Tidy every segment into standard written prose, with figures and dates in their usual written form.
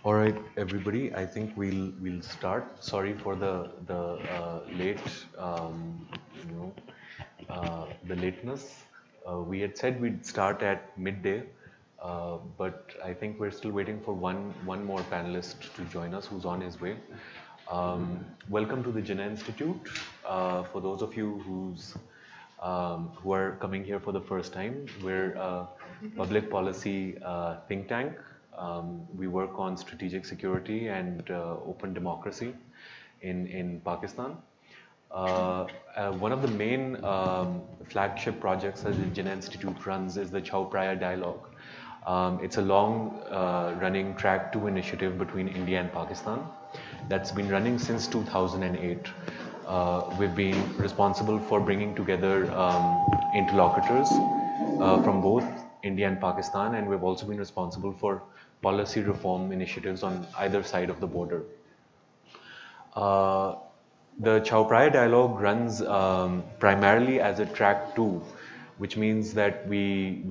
All right, everybody. I think we'll start. Sorry for the late you know the lateness. We had said we'd start at midday, but I think we're still waiting for one more panelist to join us who's on his way. Welcome to the Jinnah Institute. For those of you who are coming here for the first time, we're a public policy think tank. We work on strategic security and open democracy in Pakistan. One of the main flagship projects that the Jinnah Institute runs is the Chao Phraya Dialogue. It's a long running track 2 initiative between India and Pakistan that's been running since 2008. We've been responsible for bringing together interlocutors from both India and Pakistan, and we've also been responsible for policy reform initiatives on either side of the border. Uh, the Chao Phraya dialogue runs primarily as a track 2, which means that we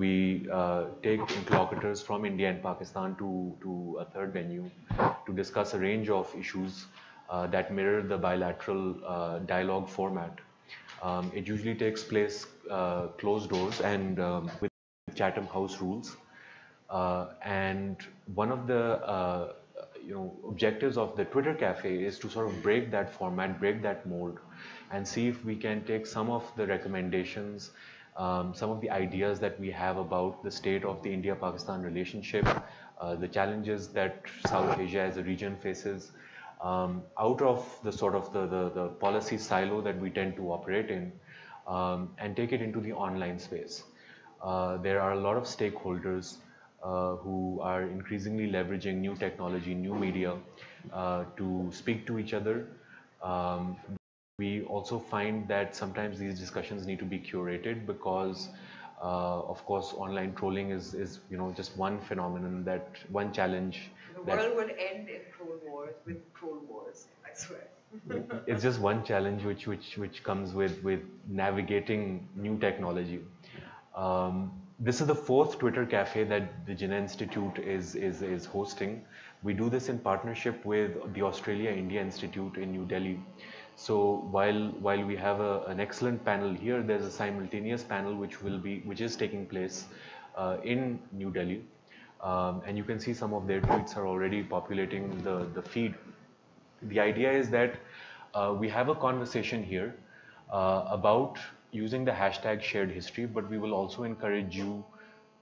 take interlocutors from India and Pakistan to a third venue to discuss a range of issues that mirror the bilateral dialogue format. It usually takes place closed doors and with Chatham House rules. And one of the objectives of the Twitter Cafe is to sort of break that format, break that mold, and see if we can take some of the recommendations, some of the ideas that we have about the state of the India-Pakistan relationship, the challenges that South Asia as a region faces, out of the sort of the policy silo that we tend to operate in, and take it into the online space. There are a lot of stakeholders who are increasingly leveraging new technology, new media to speak to each other. Um, we also find that sometimes these discussions need to be curated because, of course, online trolling is just one phenomenon, that one challenge. The world would end in troll wars with troll wars, I swear. It's just one challenge which comes with navigating new technology. This is the fourth Twitter cafe that the Jinnah Institute is hosting. We do this in partnership with the Australia-India Institute in New Delhi. So while we have an excellent panel here, there's a simultaneous panel which is taking place in New Delhi, and you can see some of their tweets are already populating the feed. The idea is that we have a conversation here about using the hashtag shared history, but we will also encourage you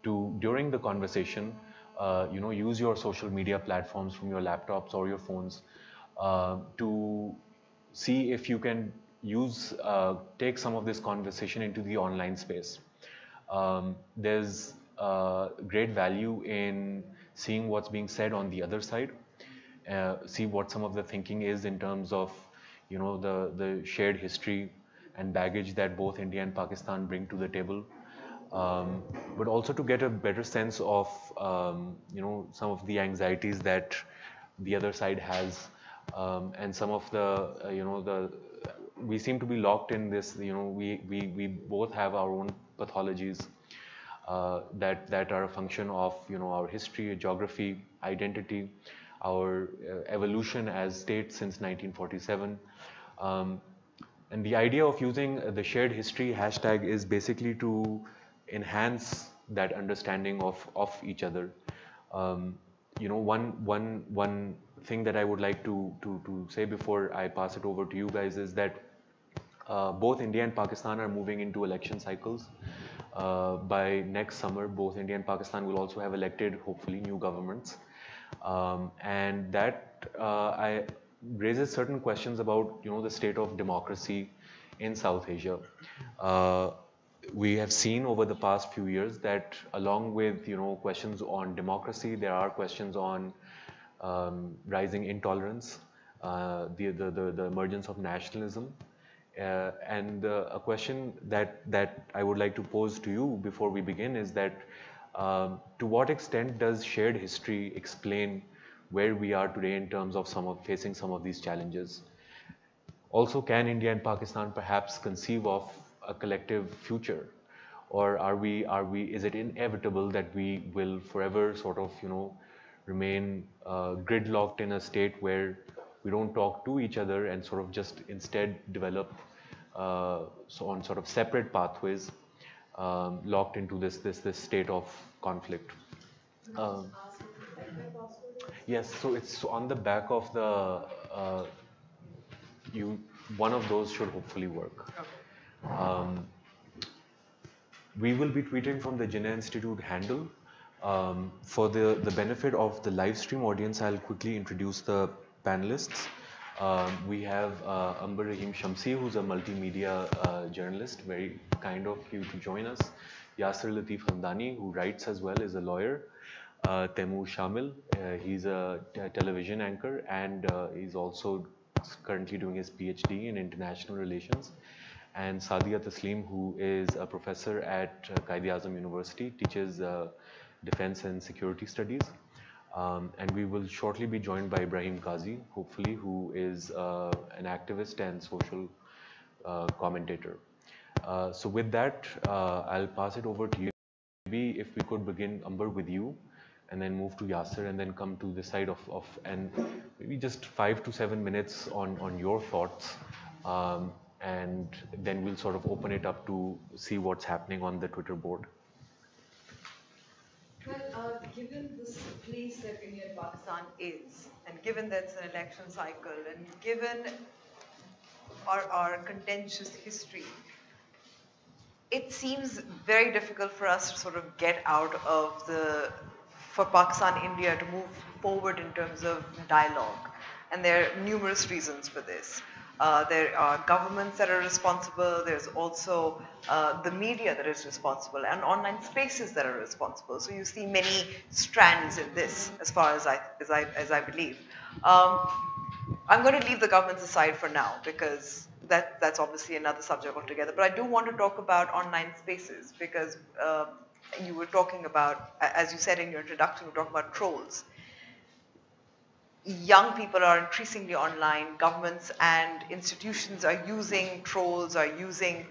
to, during the conversation, use your social media platforms from your laptops or your phones to see if you can take some of this conversation into the online space. There's great value in seeing what's being said on the other side, see what some of the thinking is in terms of the shared history and baggage that both India and Pakistan bring to the table, but also to get a better sense of some of the anxieties that the other side has, and some of the we seem to be locked in this. We both have our own pathologies that are a function of our history, geography, identity, our evolution as states since 1947. And the idea of using the shared history hashtag is basically to enhance that understanding of each other. One thing that I would like to say before I pass it over to you guys is that both India and Pakistan are moving into election cycles. By next summer, both India and Pakistan will also have elected, hopefully, new governments. And that raises certain questions about the state of democracy in South Asia. We have seen over the past few years that along with questions on democracy, there are questions on rising intolerance, the emergence of nationalism. And a question that I would like to pose to you before we begin is that to what extent does shared history explain where we are today in terms of facing some of these challenges? Also, can India and Pakistan perhaps conceive of a collective future, or is it inevitable that we will forever sort of remain gridlocked in a state where we don't talk to each other and sort of just instead develop so on sort of separate pathways, locked into this state of conflict. Yes, so it's on the back of the you. One of those should hopefully work. Um, we will be tweeting from the Jinnah Institute handle. For the benefit of the live stream audience, I'll quickly introduce the panelists. We have Amber Rahim Shamsi, who's a multimedia journalist, very kind of you to join us. Yasir Latif Hamdani, who writes as well, is a lawyer. Taimur Shamil, he's a television anchor, and he's also currently doing his PhD in international relations. And Sadia Taslim, who is a professor at Quaid-e-Azam University, teaches defense and security studies. And we will shortly be joined by Ibrahim Qazi, hopefully, who is an activist and social commentator. So with that, I'll pass it over to you. Maybe if we could begin, Amber, with you, and then move to Yasir, and then come to the side of and maybe just 5 to 7 minutes on your thoughts. And then we'll sort of open it up to see what's happening on the Twitter board. Well, given this place that India and Pakistan is, and given that it's an election cycle, and given our contentious history, it seems very difficult for us to sort of get out of for Pakistan, India to move forward in terms of dialogue. And there are numerous reasons for this. There are governments that are responsible. There's also the media that is responsible, and online spaces that are responsible. So you see many strands in this, as far as I believe. I'm going to leave the governments aside for now, because that's obviously another subject altogether. But I do want to talk about online spaces, because you were talking about, as you said in your introduction, we were talking about trolls. Young people are increasingly online. Governments and institutions are using trolls, are using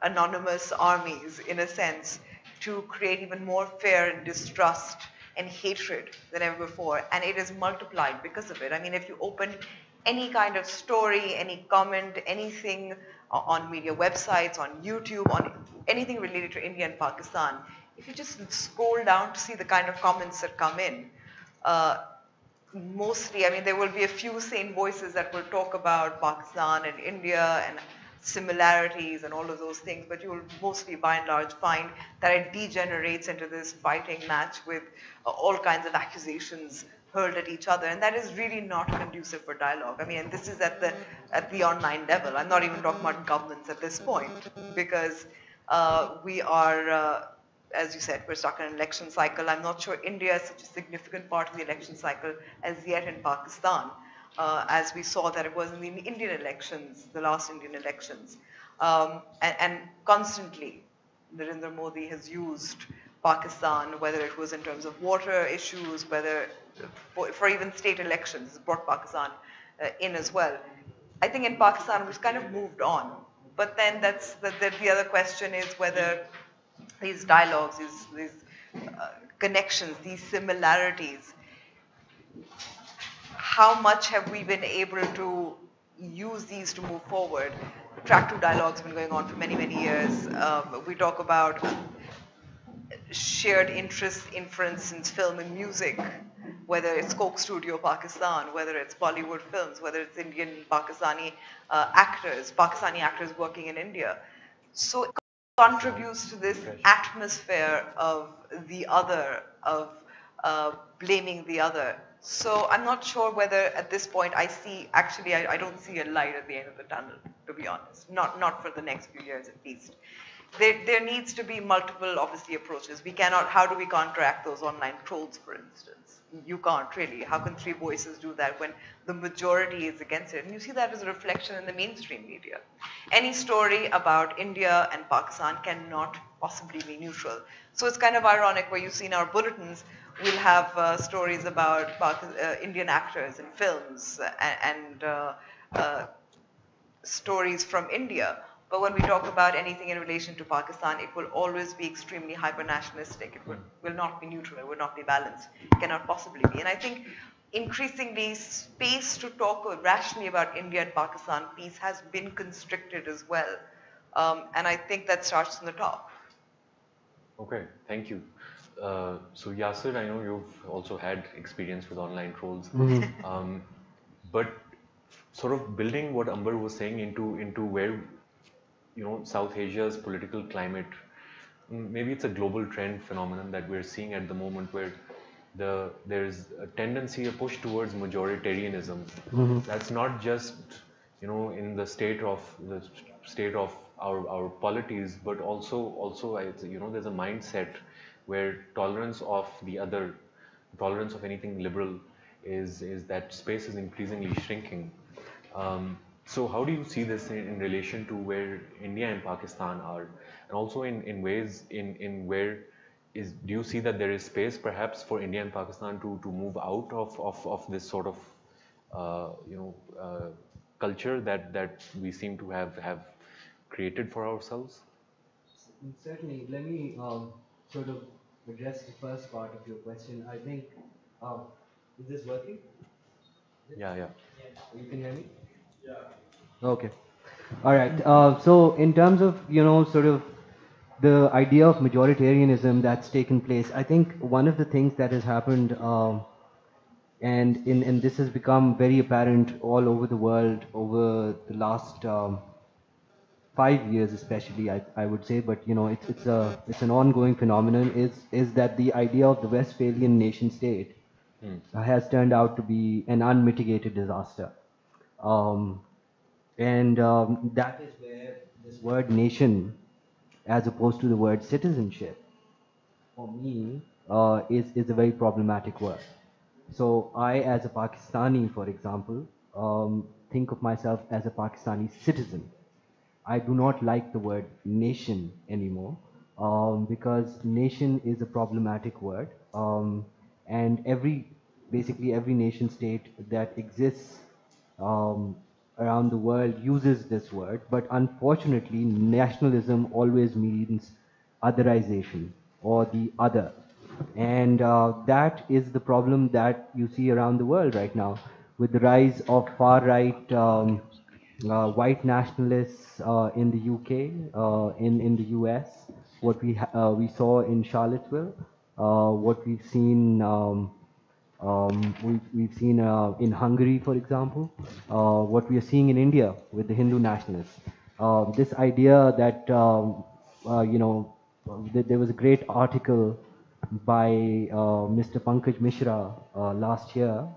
anonymous armies, in a sense, to create even more fear and distrust and hatred than ever before. And it is multiplied because of it. I mean, if you open any kind of story, any comment, anything on media websites, on YouTube, on anything related to India and Pakistan, if you just scroll down to see the kind of comments that come in, mostly, I mean, there will be a few sane voices that will talk about Pakistan and India and similarities and all of those things, but you will mostly, by and large, find that it degenerates into this fighting match with all kinds of accusations hurled at each other, and that is really not conducive for dialogue. I mean, and this is at the online level. I'm not even talking about governments at this point, because we are, as you said, we're stuck in an election cycle. I'm not sure India is such a significant part of the election cycle as yet in Pakistan, as we saw that it was in the Indian elections, the last Indian elections. And constantly, Narendra Modi has used Pakistan, whether it was in terms of water issues, whether for even state elections, brought Pakistan in as well. I think in Pakistan, we've kind of moved on. But then the other question is whether these dialogues, these connections, these similarities, how much have we been able to use these to move forward? Track 2 dialogues have been going on for many, many years. We talk about shared interests in, for instance, film and music, whether it's Coke Studio Pakistan, whether it's Bollywood films, whether it's Indian Pakistani actors working in India. So it contributes to this atmosphere of the other, of blaming the other. So I'm not sure whether at this point I don't see a light at the end of the tunnel, to be honest. Not for the next few years at least. There needs to be multiple, obviously, approaches. We cannot, how do we counteract those online trolls, for instance? You can't really. How can 3 voices do that when the majority is against it? And you see that as a reflection in the mainstream media. Any story about India and Pakistan cannot possibly be neutral. So it's kind of ironic where you see in our bulletins, we'll have stories about Indian actors in films and stories from India. But when we talk about anything in relation to Pakistan, it will always be extremely hyper-nationalistic. Will not be neutral. It will not be balanced. It cannot possibly be. And I think increasingly space to talk rationally about India and Pakistan peace has been constricted as well. And I think that starts from the top. Okay, thank you. So Yasir, I know you've also had experience with online trolls, but sort of building what Amber was saying into where South Asia's political climate, maybe it's a global trend phenomenon that we're seeing at the moment where there's a tendency, a push towards majoritarianism. That's not just in the state of our polities, but also there's a mindset where tolerance of the other, tolerance of anything liberal is that space is increasingly shrinking. So how do you see this in relation to where India and Pakistan are, and also in ways in where do you see that there is space perhaps for India and Pakistan to move out of this sort of culture that we seem to have created for ourselves? Certainly. Let me sort of address the first part of your question. I think, is this working? Yeah. You can hear me? Yeah. Okay. All right. So in terms of, sort of the idea of majoritarianism that's taken place, I think one of the things that has happened, and this has become very apparent all over the world over the last 5 years especially, I would say, but it's an ongoing phenomenon, is that the idea of the Westphalian nation state has turned out to be an unmitigated disaster. That is where this word nation, as opposed to the word citizenship, for me, is a very problematic word. So I, as a Pakistani, for example, think of myself as a Pakistani citizen. I do not like the word nation anymore, because nation is a problematic word, and basically every nation state that exists around the world uses this word, but unfortunately nationalism always means otherization or the other, and that is the problem that you see around the world right now with the rise of far-right white nationalists in the UK, in the US, what we saw in Charlottesville, what we've seen we've seen in Hungary, for example, what we are seeing in India with the Hindu nationalists. This idea that there was a great article by Mr. Pankaj Mishra last year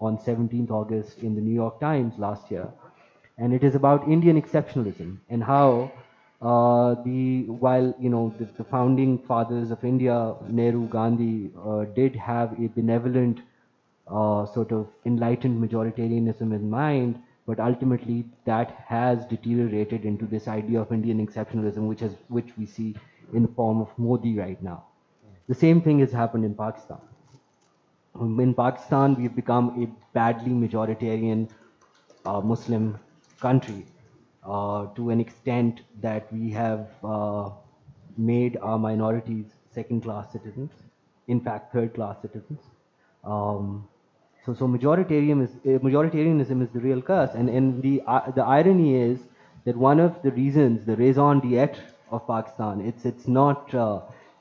on 17th August in the New York Times last year, and it is about Indian exceptionalism and how while the founding fathers of India, Nehru, Gandhi, did have a benevolent sort of enlightened majoritarianism in mind, but ultimately that has deteriorated into this idea of Indian exceptionalism, which we see in the form of Modi right now. The same thing has happened in Pakistan. In Pakistan, we've become a badly majoritarian Muslim country to an extent that we have made our minorities second-class citizens, in fact, third-class citizens. So majoritarianism is the real curse, and the irony is that one of the reasons, the raison d'être of Pakistan, it's not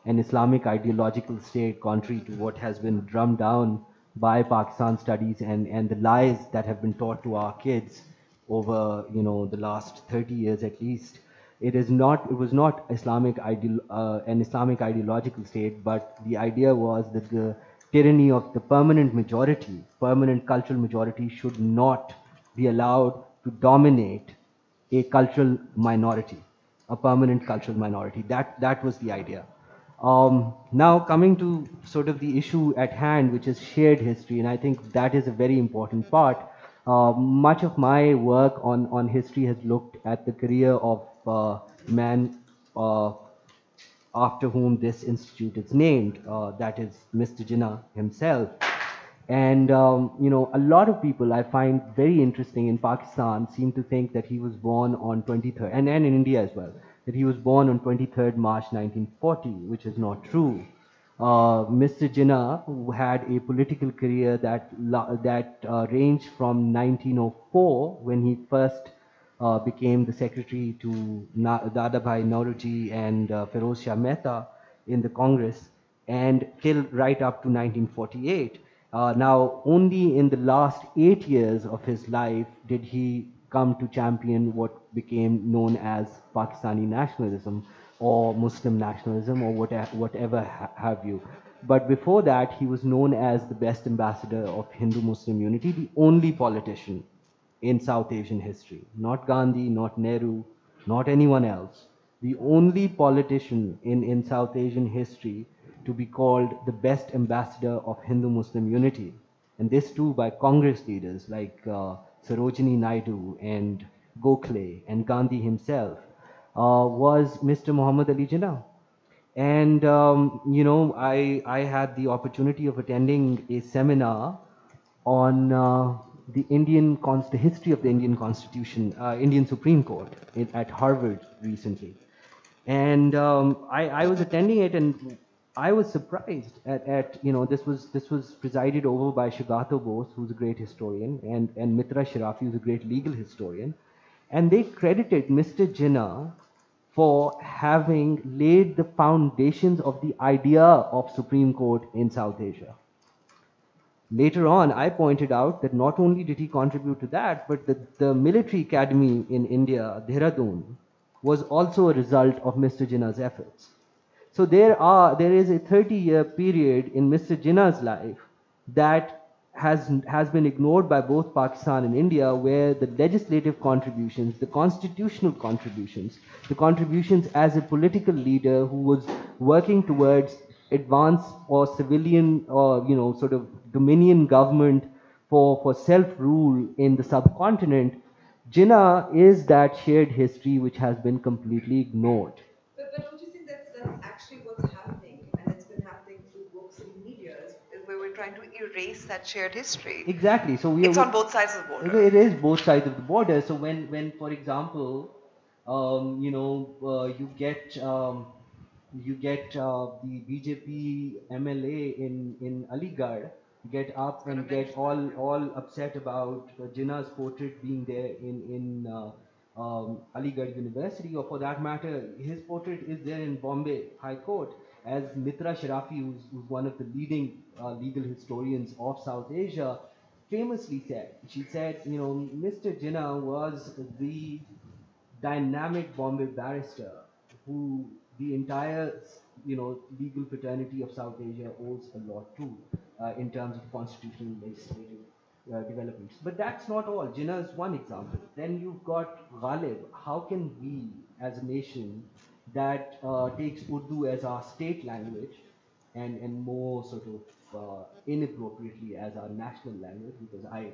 an Islamic ideological state, contrary to what has been drummed down by Pakistan studies and the lies that have been taught to our kids over the last 30 years at least. It was not an Islamic ideological state, but the idea was that the tyranny of the permanent cultural majority, should not be allowed to dominate a cultural minority, a permanent cultural minority. That was the idea. Now coming to sort of the issue at hand, which is shared history, and I think that is a very important part. Much of my work on history has looked at the career of man after whom this institute is named, that is Mr. Jinnah himself. And you know, a lot of people I find very interesting in Pakistan seem to think that he was born on 23rd, and in India as well, that he was born on 23rd March 1940, which is not true. Mr. Jinnah, who had a political career that ranged from 1904, when he first became the secretary to Dadabhai Nauroji and Feroz Shah Mehta in the Congress, and till right up to 1948. Now, only in the last 8 years of his life did he come to champion what became known as Pakistani nationalism or Muslim nationalism or whatever have you. But before that, he was known as the best ambassador of Hindu-Muslim unity, the only politician in South Asian history. Not Gandhi, not Nehru, not anyone else. The only politician in South Asian history to be called the best ambassador of Hindu-Muslim unity. And this too by Congress leaders like Sarojini Naidu and Gokhale and Gandhi himself, was Mr. Muhammad Ali Jinnah. And you know, I had the opportunity of attending a seminar on the history of the Indian Constitution, Indian Supreme Court at Harvard recently. And I was attending it, and I was surprised at you know, this was presided over by Shagato Bose, who's a great historian, and Mitra Sharafi, who's a great legal historian, and they credited Mr. Jinnah for having laid the foundations of the idea of Supreme Court in South Asia. Later on, I pointed out that not only did he contribute to that, but the military academy in India, Dehradun, was also a result of Mr. Jinnah's efforts. So there is a 30-year period in Mr. Jinnah's life that has been ignored by both Pakistan and India, where the legislative contributions, the constitutional contributions, the contributions as a political leader who was working towards advance or civilian or, you know, sort of dominion government for self-rule in the subcontinent, Jinnah is that shared history which has been completely ignored. But don't you think that's actually what's happening, and it's been happening through books and media, is where we're trying to erase that shared history? Exactly. So it's on both sides of the border. It is both sides of the border. So when for example, you know, you get the BJP MLA in Aligarh get up and get all upset about Jinnah's portrait being there in Aligarh University, or for that matter, his portrait is there in Bombay High Court, as Mitra Sharafi, who's one of the leading legal historians of South Asia, famously said. She said, you know, Mr. Jinnah was the dynamic Bombay barrister who the entire, you know, legal fraternity of South Asia owes a lot to in terms of constitutional legislative developments. But that's not all. Jinnah is one example. Then you've got Ghalib. How can we, as a nation that takes Urdu as our state language and more sort of inappropriately as our national language, because I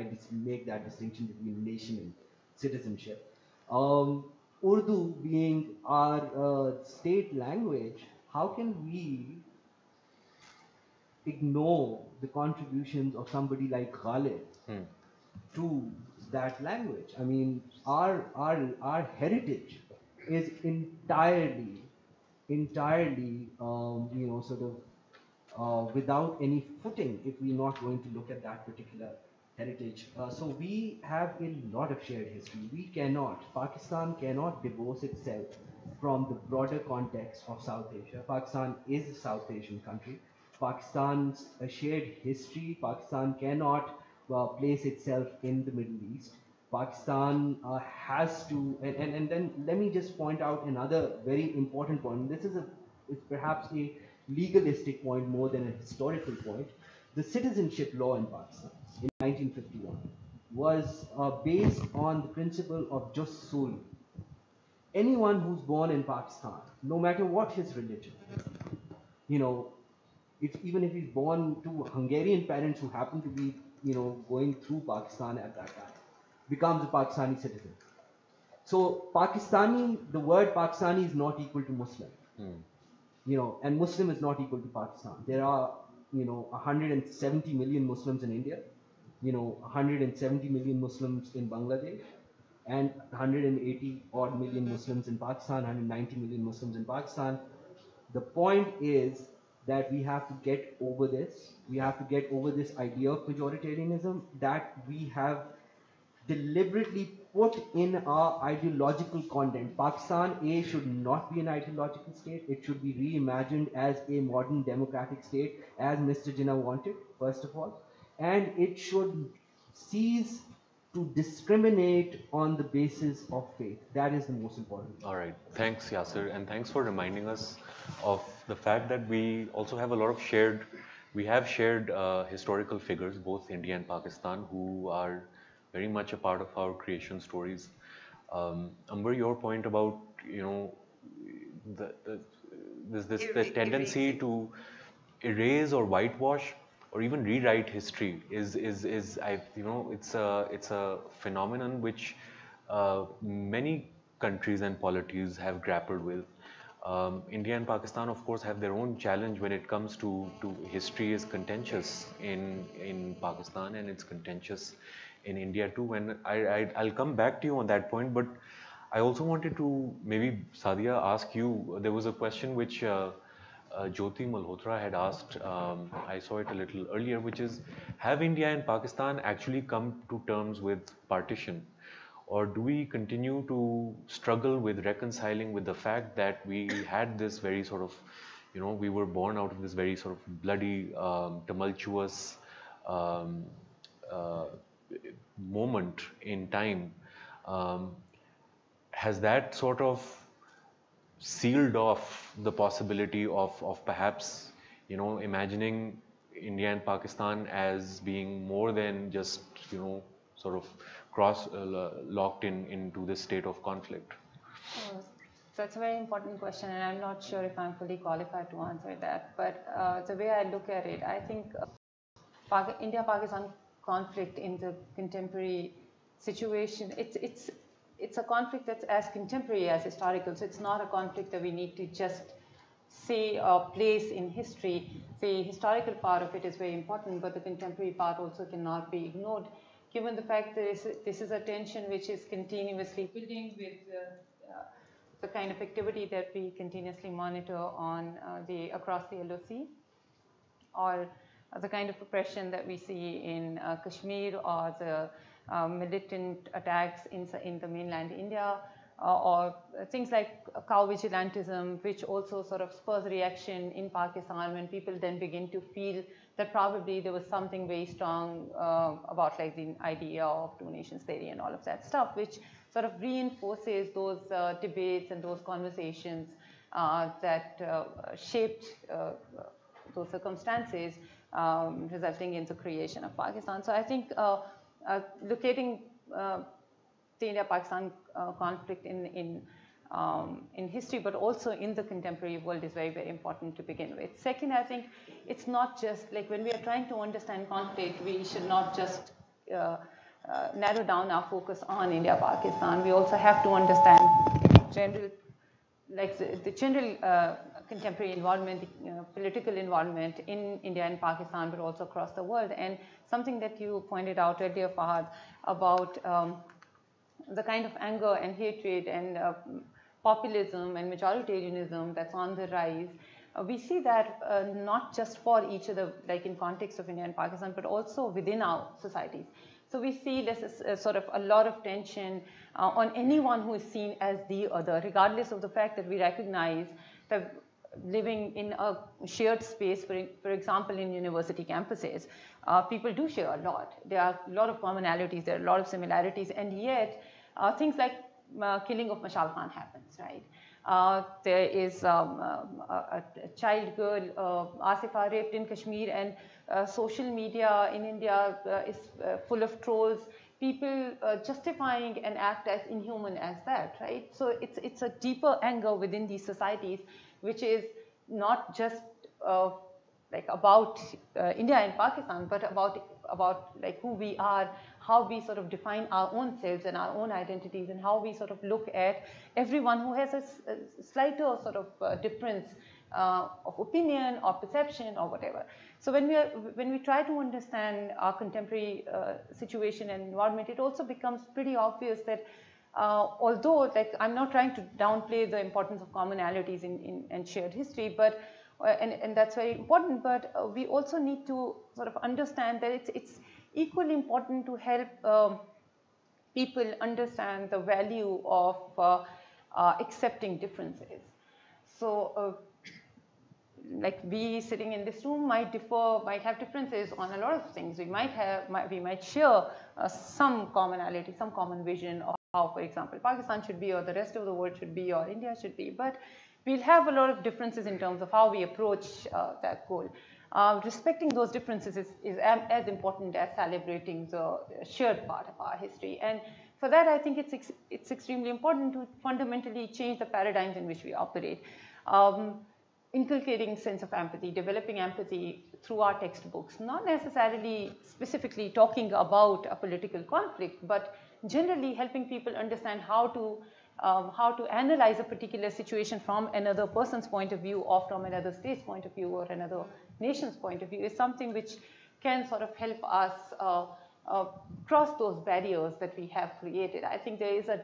just make that distinction between nation and citizenship. Urdu being our state language, how can we ignore the contributions of somebody like Ghalib to that language? I mean, our heritage is entirely, you know, sort of without any footing if we're not going to look at that particular heritage. So we have a lot of shared history. Pakistan cannot divorce itself from the broader context of South Asia. Pakistan is a South Asian country. Pakistan's shared history, Pakistan cannot place itself in the Middle East. Pakistan has to, and then let me just point out another very important point. This is it's perhaps a legalistic point more than a historical point. The citizenship law in Pakistan in 1951 was based on the principle of jus soli. Anyone who's born in Pakistan, no matter what his religion, you know, even if he's born to Hungarian parents who happen to be, you know, going through Pakistan at that time, becomes a Pakistani citizen. So the word Pakistani is not equal to Muslim. You know, and Muslim is not equal to Pakistan. There are 170 million Muslims in India, 170 million Muslims in Bangladesh, and 180 odd million Muslims in Pakistan, 190 million Muslims in Pakistan. The point is that we have to get over this. We have to get over this idea of majoritarianism that we have deliberately put in our ideological content. Pakistan, should not be an ideological state. It should be reimagined as a modern democratic state, as Mr. Jinnah wanted, first of all. And it should cease to discriminate on the basis of faith. That is the most important. All right. Thanks, Yasir. And thanks for reminding us of the fact that we also have a lot of shared historical figures, both India and Pakistan, who are very much a part of our creation stories. Amber, your point about, the tendency to erase or whitewash or even rewrite history is it's a phenomenon which many countries and polities have grappled with. India and Pakistan, of course, have their own challenge when it comes to history is contentious in Pakistan, and it's contentious in India too. And I'll come back to you on that point, but I also wanted to maybe, Sadia, ask you, there was a question which Jyoti Malhotra had asked, I saw it a little earlier, which is, have India and Pakistan actually come to terms with partition? Or do we continue to struggle with reconciling with the fact that we had this very sort of, we were born out of this very sort of bloody, tumultuous moment in time? Has that sort of sealed off the possibility of perhaps, imagining India and Pakistan as being more than just, sort of locked into this state of conflict? Oh, that's a very important question, and I'm not sure if I'm fully qualified to answer that. But the way I look at it, I think India-Pakistan conflict in the contemporary situation, it's a conflict that's as contemporary as historical. So it's not a conflict that we need to just say or place in history. The historical part of it is very important, but the contemporary part also cannot be ignored, given the fact that this is a tension which is continuously building with the kind of activity that we continuously monitor on across the LOC, or the kind of oppression that we see in Kashmir, or the militant attacks in the mainland India, or things like cow vigilantism, which also sort of spurs reaction in Pakistan when people then begin to feel that probably there was something very strong about like the idea of two nations theory and all of that stuff, which sort of reinforces those debates and those conversations that shaped those circumstances resulting in the creation of Pakistan. So I think locating the India-Pakistan conflict in history, but also in the contemporary world, is very, very important to begin with. Second, I think it's not just like when we are trying to understand conflict, we should not just narrow down our focus on India-Pakistan. We also have to understand the general contemporary involvement, political involvement in India and Pakistan, but also across the world. And something that you pointed out earlier, Fahad, about the kind of anger and hatred and populism and majoritarianism that's on the rise. We see that not just for each other, like in context of India and Pakistan, but also within our societies. So we see this is sort of a lot of tension on anyone who is seen as the other, regardless of the fact that we recognize that living in a shared space, for example, in university campuses, people do share a lot. There are a lot of commonalities, there are a lot of similarities, and yet things like killing of Mashal Khan happens, right? There is a child girl, Asifa, raped in Kashmir, and social media in India is full of trolls, people justifying an act as inhuman as that, right? So it's a deeper anger within these societies, which is not just like about India and Pakistan, but about like who we are, how we sort of define our own selves and our own identities, and how we sort of look at everyone who has a slighter sort of difference of opinion or perception or whatever. So when we try to understand our contemporary situation and environment, it also becomes pretty obvious that although, like, I'm not trying to downplay the importance of commonalities and shared history, but and that's very important, but we also need to sort of understand that it's equally important to help people understand the value of accepting differences. So like we sitting in this room might have differences on a lot of things. We might share some commonality, some common vision of how, for example, Pakistan should be, or the rest of the world should be, or India should be, but we'll have a lot of differences in terms of how we approach that goal. Respecting those differences is as important as celebrating the shared part of our history. And for that, I think it's extremely important to fundamentally change the paradigms in which we operate. Inculcating sense of empathy, developing empathy through our textbooks, not necessarily specifically talking about a political conflict, but generally helping people understand how to analyze a particular situation from another person's point of view, or from another state's point of view, or another nation's point of view, is something which can sort of help us cross those barriers that we have created. I think there is a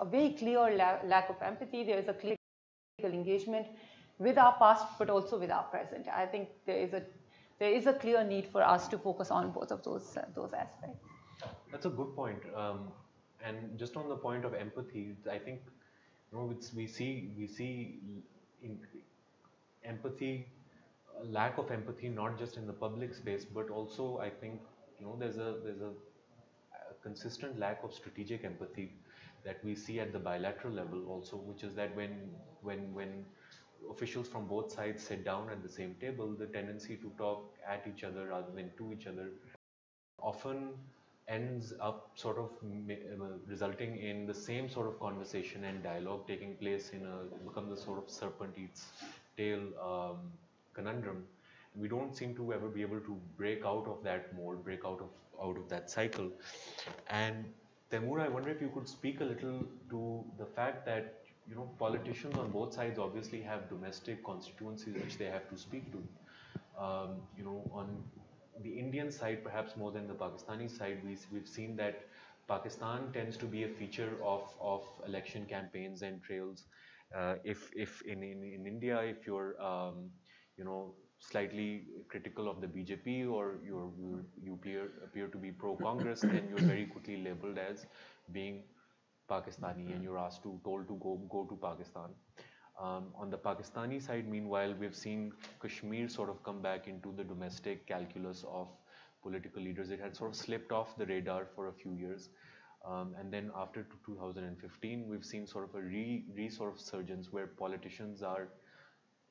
very clear lack of empathy. There is a clear engagement with our past, but also with our present. I think there is a clear need for us to focus on both of those aspects. That's a good point. And just on the point of empathy, I think, you know, we see empathy, lack of empathy, not just in the public space, but also I think, you know, there's a consistent lack of strategic empathy that we see at the bilateral level also, which is that when officials from both sides sit down at the same table, the tendency to talk at each other rather than to each other often ends up sort of resulting in the same sort of conversation and dialogue taking place becomes a sort of serpent eats tail conundrum. And we don't seem to ever be able to break out of that mold, break out of that cycle. And Taimur, I wonder if you could speak a little to the fact that, you know, politicians on both sides obviously have domestic constituencies which they have to speak to. You know, on the Indian side, perhaps more than the Pakistani side, we've seen that Pakistan tends to be a feature of election campaigns and trails. If in India, if you're you know, slightly critical of the BJP, or you appear to be pro-Congress, then you're very quickly labeled as being Pakistani, and you're told to go to Pakistan. On the Pakistani side, meanwhile, we've seen Kashmir sort of come back into the domestic calculus of political leaders. It had sort of slipped off the radar for a few years. And then after 2015, we've seen sort of a sort of surgence where politicians are,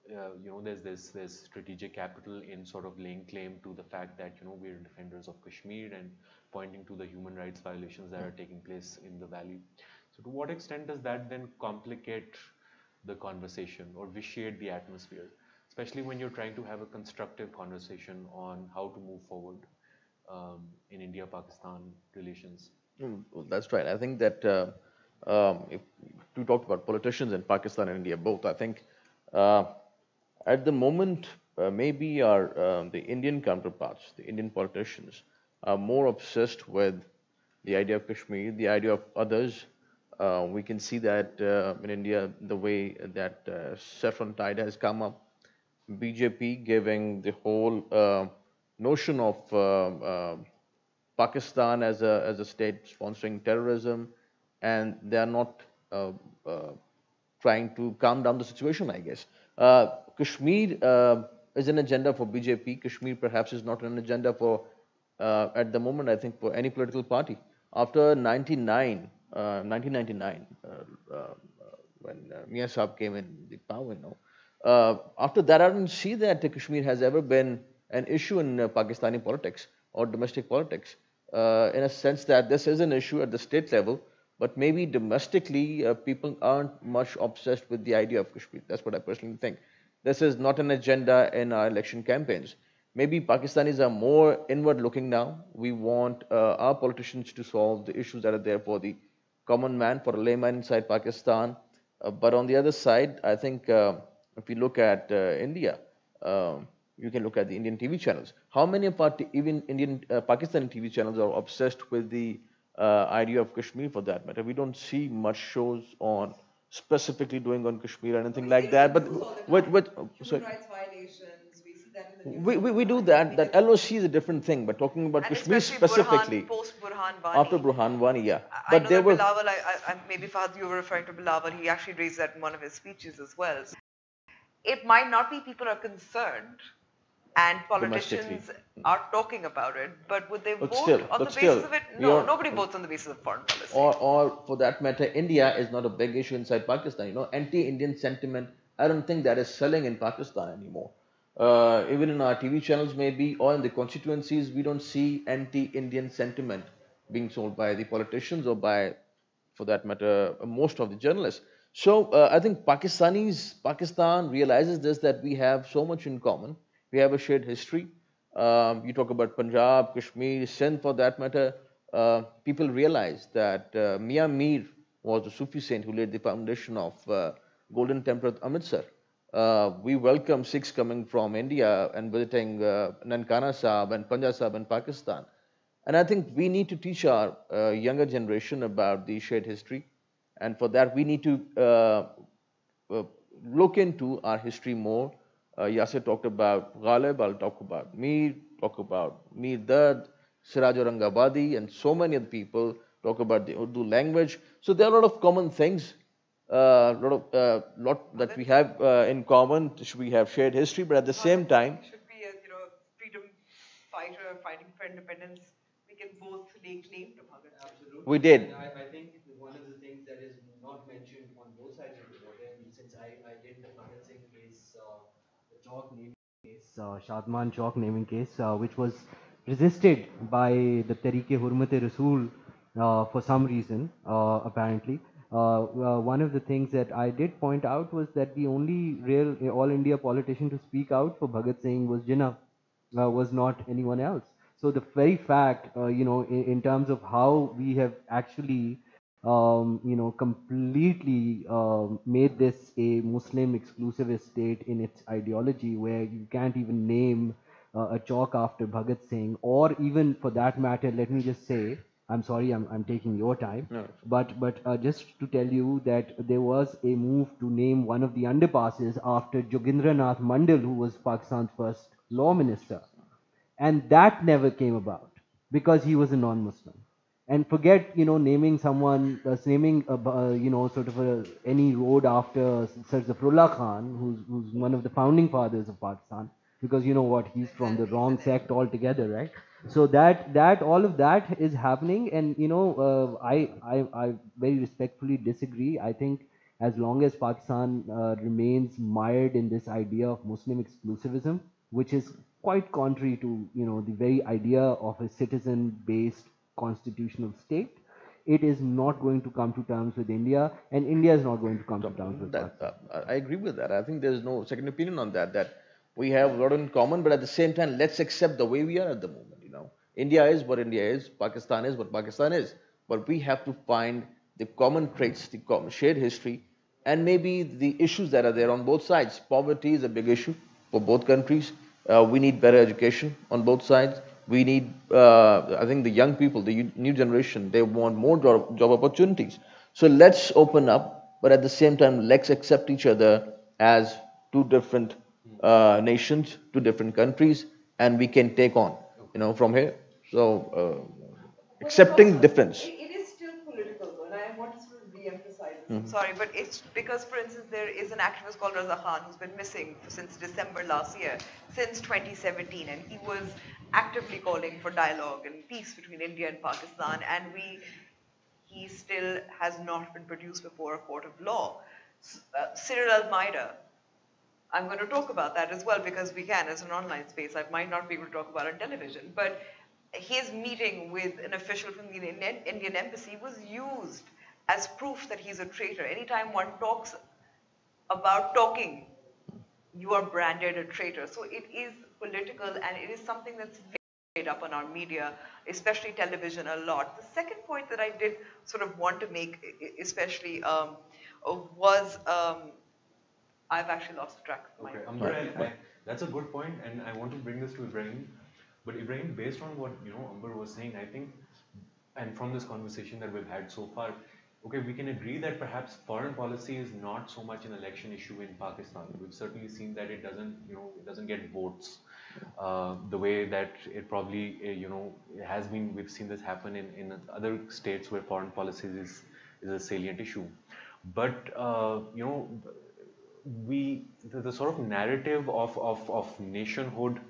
you know, there's strategic capital in sort of laying claim to the fact that, you know, we're defenders of Kashmir and pointing to the human rights violations that are taking place in the valley. So to what extent does that then complicate the conversation or vitiate the atmosphere, especially when you're trying to have a constructive conversation on how to move forward in India-Pakistan relations? Well, that's right. I think that if we talked about politicians in Pakistan and India both, I think at the moment maybe the Indian counterparts, the Indian politicians, are more obsessed with the idea of Kashmir, the idea of others. We can see that in India, the way that saffron tide has come up, BJP giving the whole notion of Pakistan as a state sponsoring terrorism, and they are not trying to calm down the situation, I guess. Kashmir is an agenda for BJP. Kashmir perhaps is not an agenda for, at the moment, I think, for any political party. After 1999, when Mia Saab came in the power, after that, I didn't see that Kashmir has ever been an issue in Pakistani politics or domestic politics, in a sense that this is an issue at the state level, but maybe domestically people aren't much obsessed with the idea of Kashmir. That's what I personally think. This is not an agenda in our election campaigns. Maybe Pakistanis are more inward looking now. We want our politicians to solve the issues that are there for the common man, for a layman inside Pakistan. But on the other side, I think If you look at India, you can look at the Indian TV channels. How many of our even Indian Pakistani TV channels are obsessed with the idea of Kashmir, for that matter? We don't see much shows on specifically doing on Kashmir or anything like that. But Human sorry, rights violations, we see that in the news. we do that. That LOC is a different thing. But talking about And Kashmir especially specifically, post Burhan after Wani. Burhan Wani, yeah. I But know there that was Bilawal, maybe Fahad, you were referring to Bilawal, he actually raised that in one of his speeches as well. It might not be people are concerned and politicians are talking about it, but would they vote on the basis of it? No, nobody votes on the basis of foreign policy. Or for that matter, India is not a big issue inside Pakistan. You know, anti-Indian sentiment, I don't think that is selling in Pakistan anymore. Even in our TV channels maybe, or in the constituencies, we don't see anti-Indian sentiment being sold by the politicians or by, for that matter, most of the journalists. So I think Pakistan realizes this, that we have so much in common. We have a shared history. You talk about Punjab, Kashmir, Sindh, for that matter. People realize that Mia Mir was the Sufi saint who laid the foundation of Golden Temple at Amritsar. We welcome Sikhs coming from India and visiting Nankana Sahib and Punjab Sahib in Pakistan. And I think we need to teach our younger generation about the shared history. And for that, we need to look into our history more. Yasir talked about Ghalib, I'll talk about Mir, talk about Mir Dard, Siraj Aurangabadi, and so many other people talk about the Urdu language. So there are a lot of common things, lot that we have in common. We have shared history, but at the same time, should be a freedom fighter fighting for independence. We can both lay claim to Bhagat. Absolutely. we did. And I think one of the things that is not mentioned on both sides of the water, and since I did the Bhagat Singh case, the chalk naming case, Shadman chalk naming case, which was resisted by the Tehreek-e-Hurmat-e-Rasool for some reason, apparently. One of the things that I did point out was that the only real all India politician to speak out for Bhagat Singh was Jinnah, was not anyone else. So the very fact, in terms of how we have actually, completely made this a Muslim exclusivist state in its ideology, where you can't even name a chalk after Bhagat Singh, or even for that matter, let me just say, I'm sorry, I'm taking your time, No. but just to tell you that there was a move to name one of the underpasses after Jogindranath Mandal, who was Pakistan's first law minister. And that never came about because he was a non-Muslim. And forget, naming someone, naming, sort of any road after Sir Zafrullah Khan, who's one of the founding fathers of Pakistan, because you know what, he's from the wrong sect altogether, right? So that all of that is happening, and I very respectfully disagree. I think as long as Pakistan remains mired in this idea of Muslim exclusivism, which is quite contrary to the very idea of a citizen-based constitutional state, it is not going to come to terms with India, and India is not going to come to terms with Pakistan. I agree with that. I think there's no second opinion on that. That we have a lot in common, but at the same time, let's accept the way we are at the moment. India is what India is, Pakistan is what Pakistan is, but we have to find the common traits, the common shared history, and maybe the issues that are there on both sides. Poverty is a big issue for both countries. We need better education on both sides. We need, I think the young people, the new generation, they want more job opportunities. So let's open up, but at the same time, let's accept each other as two different nations, two different countries, and we can take on, from here. So accepting difference. It is still political, though, and I want to sort of re-emphasize this. I'm sorry, but it's because, for instance, there is an activist called Raza Khan who's been missing since December last year, since 2017, and he was actively calling for dialogue and peace between India and Pakistan, and he still has not been produced before a court of law. Cyril Almeida, I'm going to talk about that as well because we can as an online space. I might not be able to talk about it on television, but his meeting with an official from the Indian embassy was used as proof that he's a traitor. Anytime one talks about talking, you are branded a traitor. So it is political, and it is something that's played up on our media, especially television, a lot. The second point that I did sort of want to make, especially, was I've actually lost track of Okay, mine. Amber, that's a good point, and I want to bring this to Ibrahim. But Ibrahim, based on what Amber was saying, I think, and from this conversation that we've had so far, okay, we can agree that perhaps foreign policy is not so much an election issue in Pakistan. We've certainly seen that it doesn't get votes the way that it probably it has been. We've seen this happen in other states where foreign policy is a salient issue. But the sort of narrative of nationhood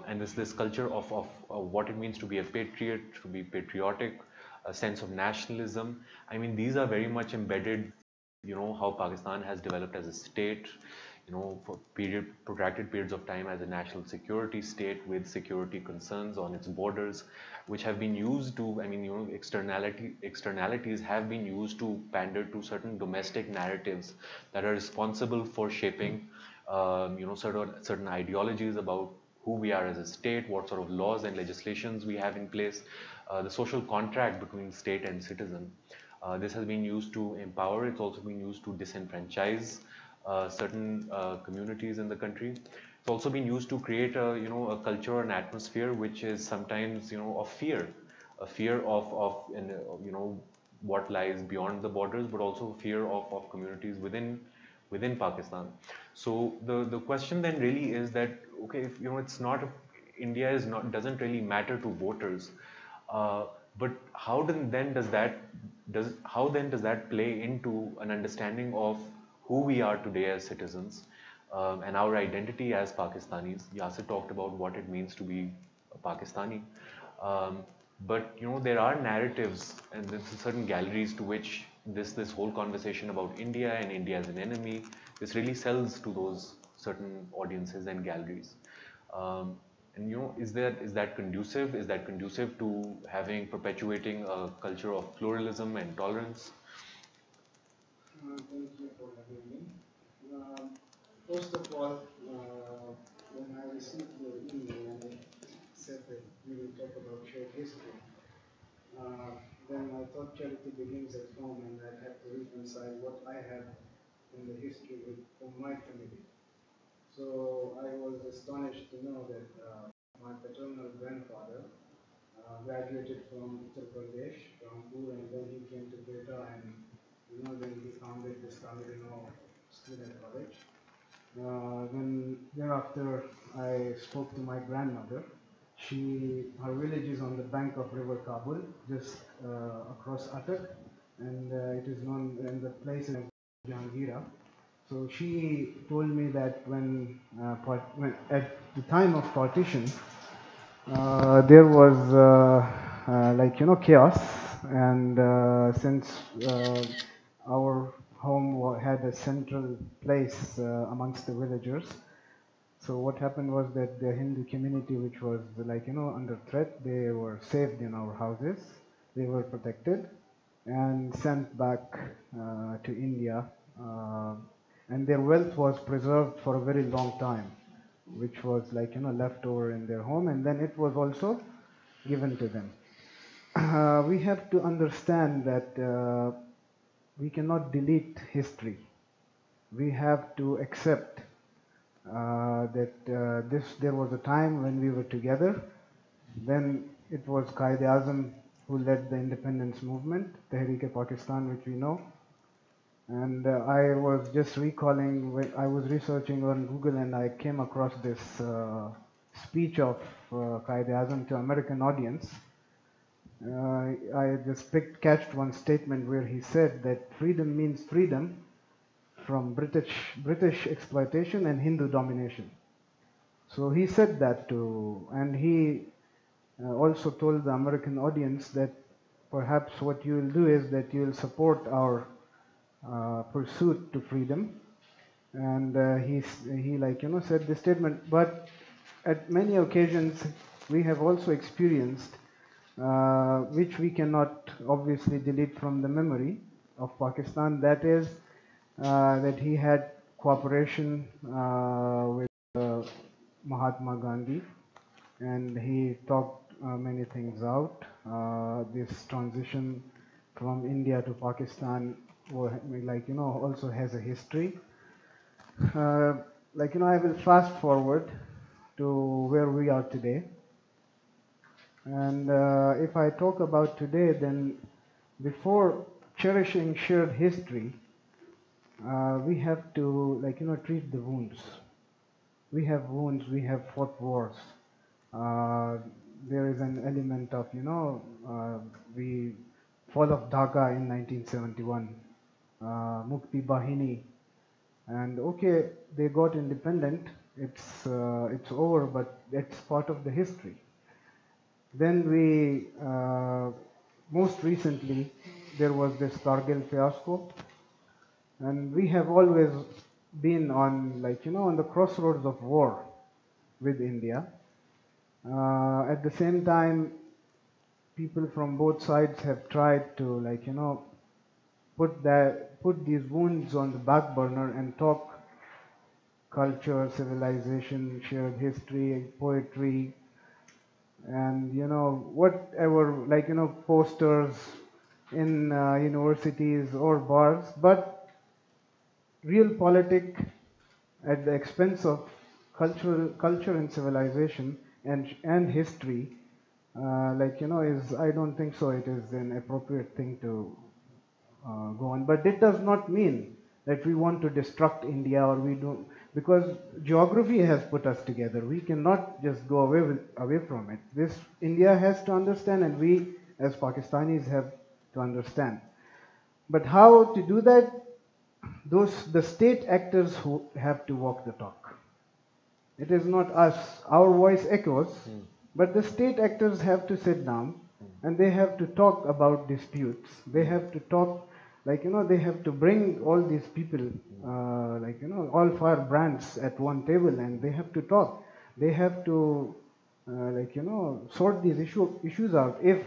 and this culture of what it means to be a patriot, to be patriotic, a sense of nationalism. I mean, these are very much embedded, how Pakistan has developed as a state, for protracted periods of time as a national security state with security concerns on its borders, which have been used to, I mean, externalities have been used to pander to certain domestic narratives that are responsible for shaping, certain ideologies about who we are as a state, what sort of laws and legislations we have in place, the social contract between state and citizen. This has been used to empower. It's also been used to disenfranchise certain communities in the country. It's also been used to create a culture and atmosphere which is sometimes of fear, a fear of what lies beyond the borders, but also fear of communities within Pakistan. So the question then really is that, okay, if it's not India is not doesn't really matter to voters, but how then does that play into an understanding of who we are today as citizens, and our identity as Pakistanis? Yasir talked about what it means to be a Pakistani. But there are narratives and there's certain galleries to which this whole conversation about India and India as an enemy, this really sells to those certain audiences and galleries. And is that conducive? Is that conducive to perpetuating a culture of pluralism and tolerance? Thank you for having me. First of all, when I received your email and it said that we will talk about shared history, then I thought charity begins at home, and I had to reconcile what I had in the history from my family. So I was astonished to know that my paternal grandfather graduated from Uttar Pradesh, from Pur, and then he came to Quetta, and then he founded this Tamil student college. Then thereafter, I spoke to my grandmother. Her village is on the bank of River Kabul, just across Attock, and it is known, and the place is Jahangira. So she told me that when at the time of partition, there was chaos, and since our home had a central place amongst the villagers, so what happened was that the Hindu community, which was under threat, they were saved in our houses. They were protected and sent back to India, and their wealth was preserved for a very long time, which was left over in their home, and then it was also given to them. We have to understand that we cannot delete history. We have to accept that there was a time when we were together. Then it was Qaid-e-Azam who led the independence movement, Tehreek-e-Pakistan, which we know. And I was just recalling, when I was researching on Google, and I came across this speech of Qaid-e-Azam to American audience. I just catched one statement where he said that freedom means freedom from British exploitation and Hindu domination. So he said that and he also told the American audience that perhaps what you will do is that you will support our pursuit to freedom. And he said this statement. But at many occasions we have also experienced, which we cannot obviously delete from the memory of Pakistan, that is that he had cooperation with Mahatma Gandhi, and he talked many things out. This transition from India to Pakistan also has a history. like, I will fast forward to where we are today. And if I talk about today, then before cherishing shared history, we have to, treat the wounds. We have wounds, we have fought wars. There is an element of, the fall of Dhaka in 1971, Mukti Bahini, and okay, they got independent. It's over, but it's part of the history. Then we, most recently, there was this Kargil fiasco, and we have always been on, on the crossroads of war with India. At the same time, people from both sides have tried to, put these wounds on the back burner and talk culture, civilization, shared history, poetry, and whatever, posters in universities or bars, but real politic at the expense of culture and civilization and history, is, I don't think so it is an appropriate thing to go on. But it does not mean that we want to destruct India, or we don't, because geography has put us together. We cannot just go away from it. This India has to understand, and we as Pakistanis have to understand. But how to do that? The state actors who have to walk the talk. It is not us. Our voice echoes, but the state actors have to sit down and they have to talk about disputes. They have to talk, they have to bring all these people, all firebrands at one table, and they have to talk. They have to, sort these issues out. If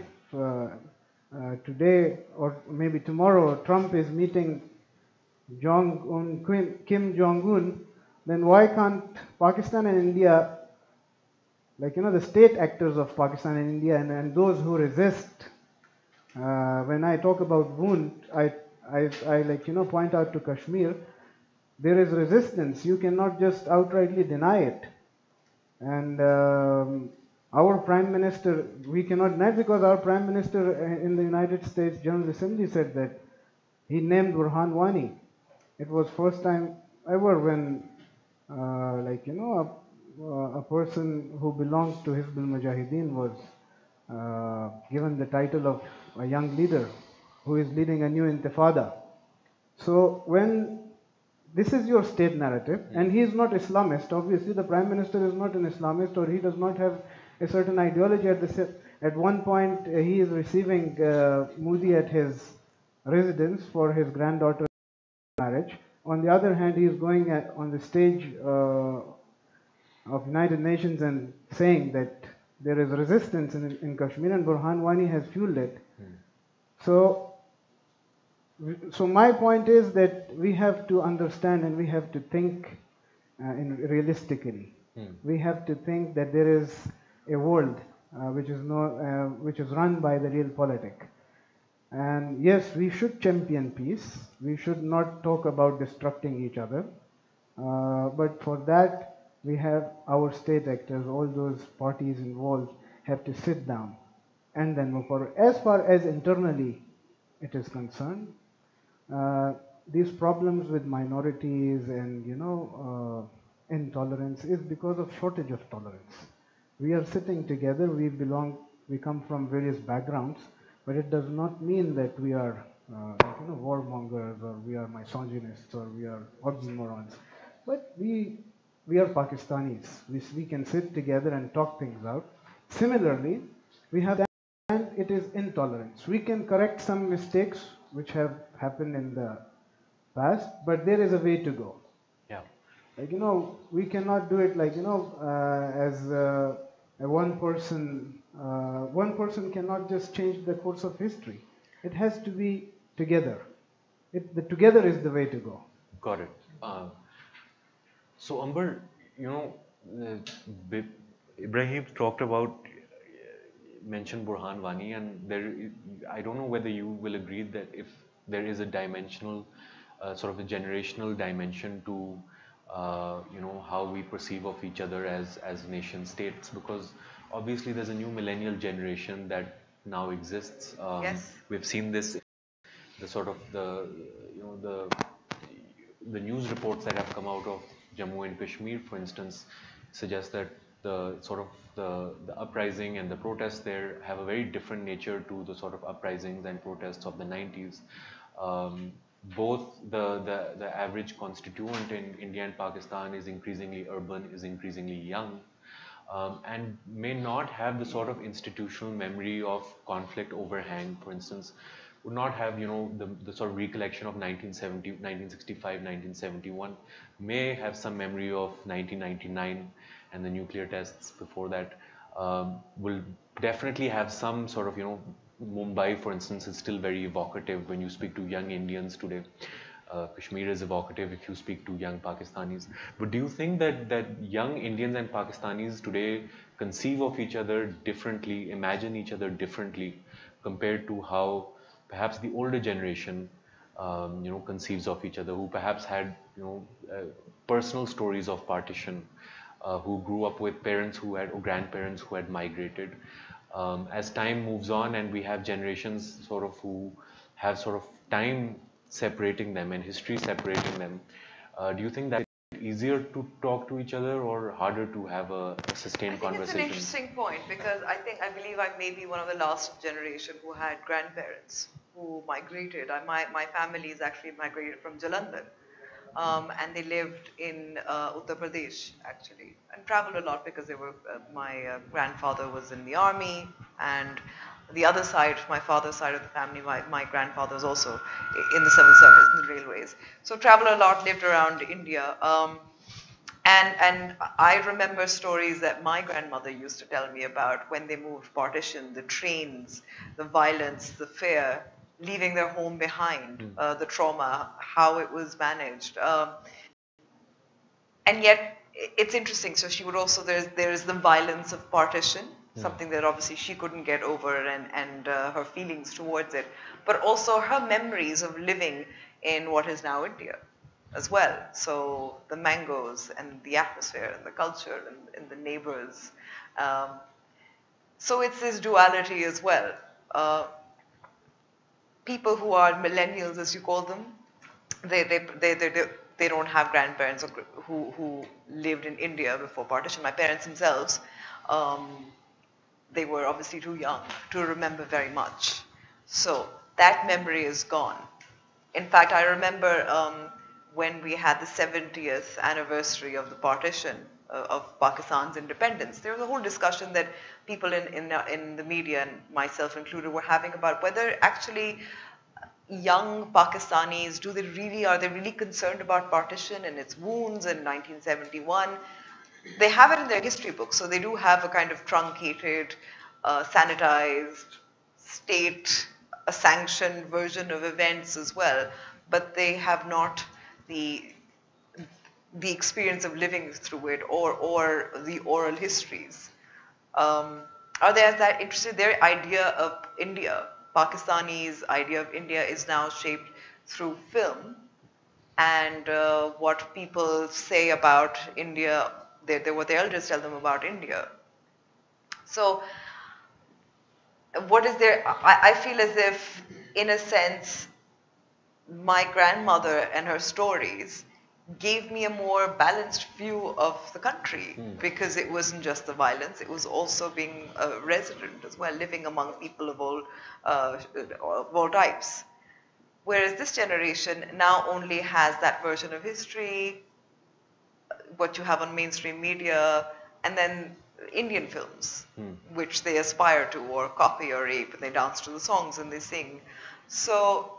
today or maybe tomorrow Trump is meeting Kim Jong-un, then why can't Pakistan and India, the state actors of Pakistan and India, and those who resist, when I talk about wound, I point out to Kashmir, there is resistance. You cannot just outrightly deny it. And our Prime Minister, we cannot deny it, because our Prime Minister in the United States General Assembly said that he named Burhan Wani. It was first time ever when, a person who belongs to Hizbul Mujahideen was given the title of a young leader who is leading a new intifada. So when this is your state narrative, and he is not Islamist, obviously the Prime Minister is not an Islamist, or he does not have a certain ideology. At one point he is receiving Modi at his residence for his granddaughter's marriage. On the other hand, he is going on the stage of United Nations and saying that there is resistance in Kashmir, and Burhan Wani has fueled it. So my point is that we have to understand, and we have to think realistically. We have to think that there is a world which is run by the real politic. And yes, we should champion peace. We should not talk about destructing each other. But for that, we have our state actors, all those parties involved, have to sit down and then move forward. As far as internally it is concerned, these problems with minorities and intolerance is because of shortage of tolerance. We are sitting together. We come from various backgrounds. But it does not mean that we are warmongers, or we are misogynists, or we are oxymorons. But we are Pakistanis. We can sit together and talk things out. Similarly, we have, and it is intolerance. We can correct some mistakes which have happened in the past, but there is a way to go. Yeah. We cannot do it as one person. One person cannot just change the course of history. It has to be together. The together is the way to go. Got it. So Amber, Ibrahim talked about, mentioned Burhan Wani, and I don't know whether you will agree that if there is a dimensional, sort of a generational dimension to how we perceive of each other as nation states, because obviously there's a new millennial generation that now exists. Yes. We've seen this, the sort of the news reports that have come out of Jammu and Kashmir, for instance, suggest that the sort of the uprising and the protests there have a very different nature to the sort of uprisings and protests of the 90s. Both the average constituent in India and Pakistan is increasingly urban, is increasingly young, and may not have the sort of institutional memory of conflict overhang, for instance, would not have, the sort of recollection of 1970, 1965, 1971, may have some memory of 1999 and the nuclear tests before that, will definitely have some sort of, Mumbai, for instance, is still very evocative when you speak to young Indians today. Kashmir is evocative if you speak to young Pakistanis. But do you think that young Indians and Pakistanis today conceive of each other differently, imagine each other differently, compared to how perhaps the older generation, conceives of each other, who perhaps had, personal stories of partition, who grew up with parents who had, or grandparents who had migrated. As time moves on and we have generations sort of who have sort of time separating them and history separating them, do you think that it's easier to talk to each other or harder to have a sustained I think it's an conversation? interesting point, because I believe I may be one of the last generation who had grandparents who migrated. My family is actually migrated from Jalandhar. And they lived in Uttar Pradesh actually, and traveled a lot because they were. My grandfather was in the army, and the other side, my father's side of the family, my grandfather was also in the civil service, in the railways. So traveled a lot, lived around India. And I remember stories that my grandmother used to tell me about when they moved partition, the trains, the violence, the fear, leaving their home behind, the trauma, how it was managed. And yet, it's interesting. So she would also, there is the violence of partition, something that obviously she couldn't get over, and her feelings towards it, but also her memories of living in what is now India as well. So the mangoes and the atmosphere and the culture and the neighbors. So it's this duality as well. People who are millennials, as you call them, they don't have grandparents who lived in India before partition. My parents themselves, they were obviously too young to remember very much. So that memory is gone. In fact, I remember when we had the 70th anniversary of the partition of Pakistan's independence, there was a whole discussion that people in the media, and myself included, were having about whether actually young Pakistanis, are they really concerned about partition and its wounds in 1971? They have it in their history books, so they do have a kind of truncated, sanitized, state-sanctioned version of events as well, but they have not the experience of living through it, or the oral histories. Are they as that interested? Their idea of India, Pakistani's idea of India, is now shaped through film, and what people say about India, what their elders tell them about India. So what is there? I feel as if, in a sense, my grandmother and her stories gave me a more balanced view of the country, because it wasn't just the violence, it was also being a resident as well, living among people of all types. Whereas this generation now only has that version of history, what you have on mainstream media, and then Indian films, which they aspire to or copy or ape, and they dance to the songs and they sing. So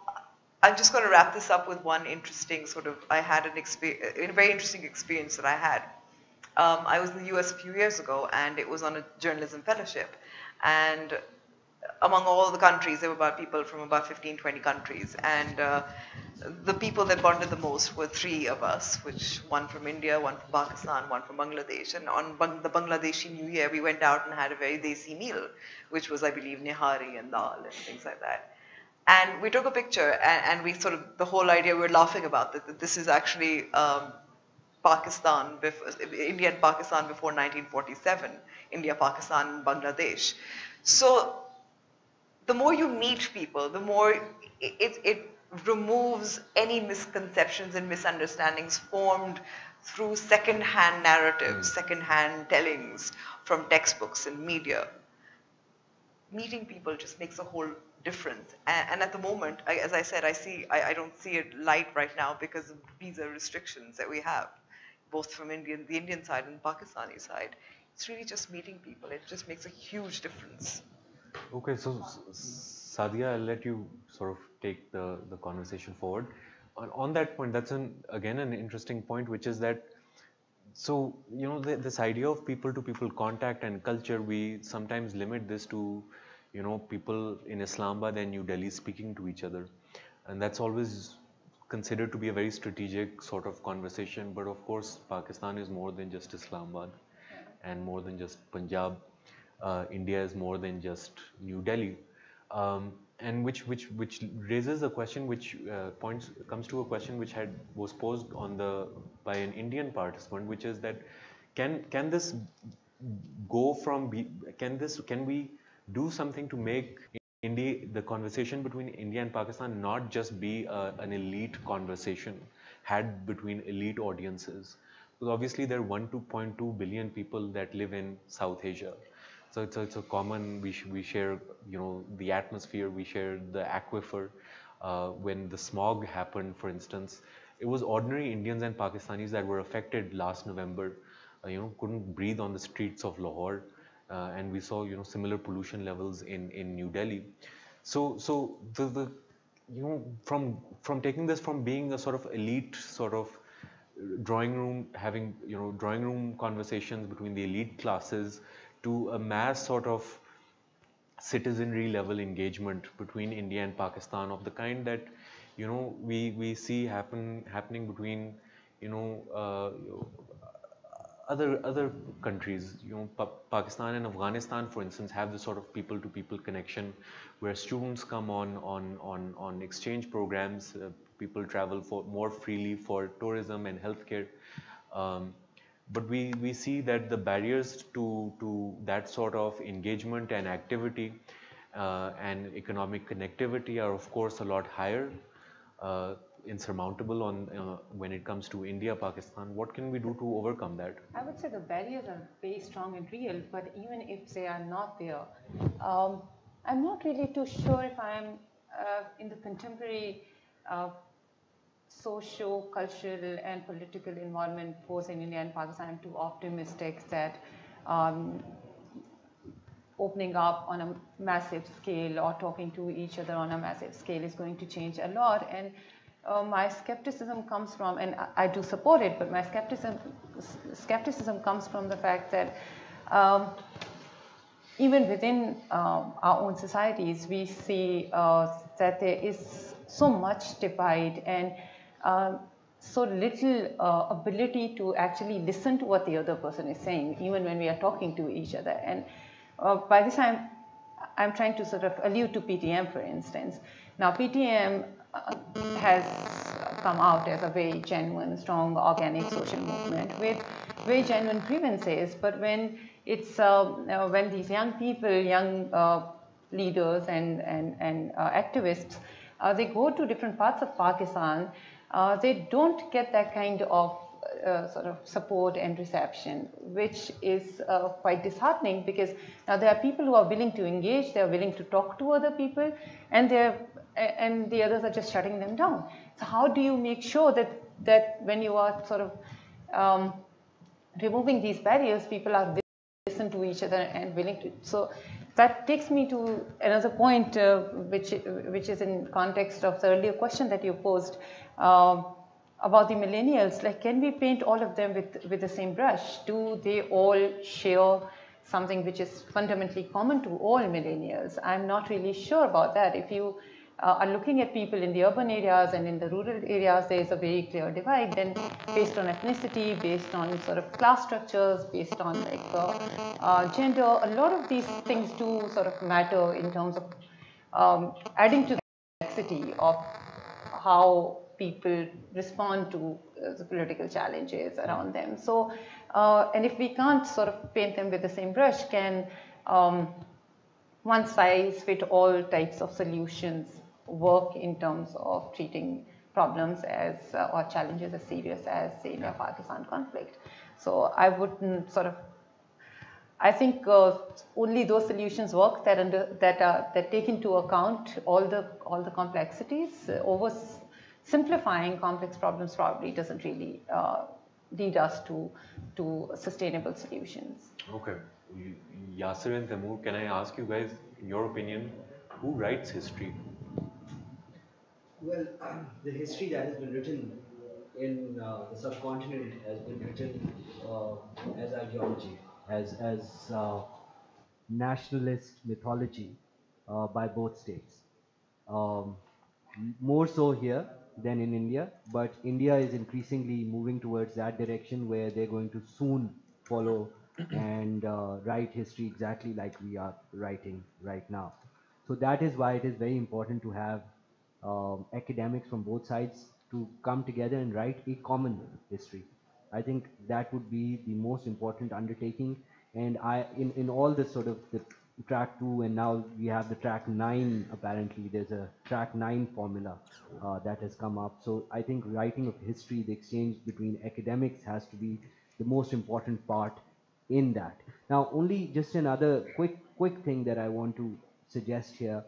I'm just going to wrap this up with one interesting I had a very interesting experience that I had. I was in the US a few years ago, and it was on a journalism fellowship. And among all the countries, there were about people from about 15, 20 countries. And the people that bonded the most were three of us, one from India, one from Pakistan, one from Bangladesh. And on the Bangladeshi New Year, we went out and had a very desi meal, which was, I believe, nihari and dal and things like that. And we took a picture, and we the whole idea, we were laughing about that this is actually Pakistan, India and Pakistan before 1947, India, Pakistan, and Bangladesh. So the more you meet people, the more it removes any misconceptions and misunderstandings formed through second-hand narratives, second-hand tellings from textbooks and media. Meeting people just makes a whole difference. And at the moment, as I said, I don't see it light right now because of visa restrictions that we have, both from the Indian side and the Pakistani side. It's really just meeting people. It just makes a huge difference. Okay, so Sadia, I'll let you sort of take the conversation forward. On that point, that's again an interesting point, which is that, so, you know, this idea of people-to-people contact and culture, we sometimes limit this to, you know, people in Islamabad and New Delhi speaking to each other. And that's always considered to be a very strategic sort of conversation. But of course, Pakistan is more than just Islamabad and more than just Punjab. India is more than just New Delhi. And which raises a question, which comes to a question which was posed by an Indian participant, which is that can this go from can we do something to make the conversation between India and Pakistan not just be an elite conversation had between elite audiences? Because obviously there are 1.2 billion people that live in South Asia. So it's a common, we share, you know, the atmosphere, we share the aquifer. When the smog happened, for instance, it was ordinary Indians and Pakistanis that were affected last November, you know, couldn't breathe on the streets of Lahore. And we saw, you know, similar pollution levels in New Delhi. So the you know, from taking this from being a sort of elite sort of drawing room, having, you know, drawing room conversations between the elite classes, to a mass sort of citizenry level engagement between India and Pakistan of the kind that, you know, we see happening between, you know, other countries. You know, Pakistan and Afghanistan, for instance, have this sort of people-to-people connection where students come on exchange programs. People travel more freely for tourism and healthcare. But we see that the barriers to that sort of engagement and activity and economic connectivity are of course a lot higher, insurmountable when it comes to India, Pakistan. What can we do to overcome that? I would say the barriers are very strong and real, but even if they are not there, I'm not really too sure if I'm in the contemporary socio-cultural and political environment both in India and Pakistan. I'm too optimistic that opening up on a massive scale or talking to each other on a massive scale is going to change a lot. And my skepticism comes from, and I do support it, but my skepticism comes from the fact that even within our own societies, we see that there is so much divide and so little ability to actually listen to what the other person is saying, even when we are talking to each other. And by this I'm trying to sort of allude to PTM, for instance. Now, PTM has come out as a very genuine, strong, organic social movement with very genuine grievances. But when it's when these young people, young leaders and activists, they go to different parts of Pakistan, they don't get that kind of sort of support and reception, which is quite disheartening, because now there are people who are willing to engage, they are willing to talk to other people, and the others are just shutting them down. So how do you make sure that when you are sort of removing these barriers, people are listen to each other and willing to? So that takes me to another point, which is in context of the earlier question that you posed about the millennials. Like, can we paint all of them with the same brush? Do they all share something which is fundamentally common to all millennials? I'm not really sure about that. If you are looking at people in the urban areas and in the rural areas, there is a very clear divide. Then, based on ethnicity, based on sort of class structures, based on like gender, a lot of these things do sort of matter in terms of adding to the complexity of how people respond to the political challenges around them. So, and if we can't sort of paint them with the same brush, can one size fit all types of solutions work in terms of treating problems as or challenges as serious as, say, India-Pakistan conflict? So I wouldn't sort of. I think only those solutions work that take into account all the complexities. Simplifying complex problems probably doesn't really lead us to sustainable solutions. Okay, Yasser and Taimur, can I ask you guys your opinion? Who writes history? Well, the history that has been written in the subcontinent has been written as ideology, as nationalist mythology by both states. Um, More so here than in India, but India is increasingly moving towards that direction where they're going to soon follow and write history exactly like we are writing right now. So that is why it is very important to have academics from both sides to come together and write a common history. I think that would be the most important undertaking. And in all this sort of the track 2, and now we have the track 9, apparently there's a track 9 formula that has come up. So I think writing of history, the exchange between academics has to be the most important part in that. Now, only just another quick thing that I want to suggest here.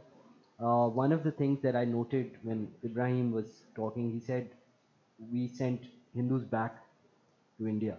One of the things that I noted when Ibrahim was talking, he said, we sent Hindus back to India.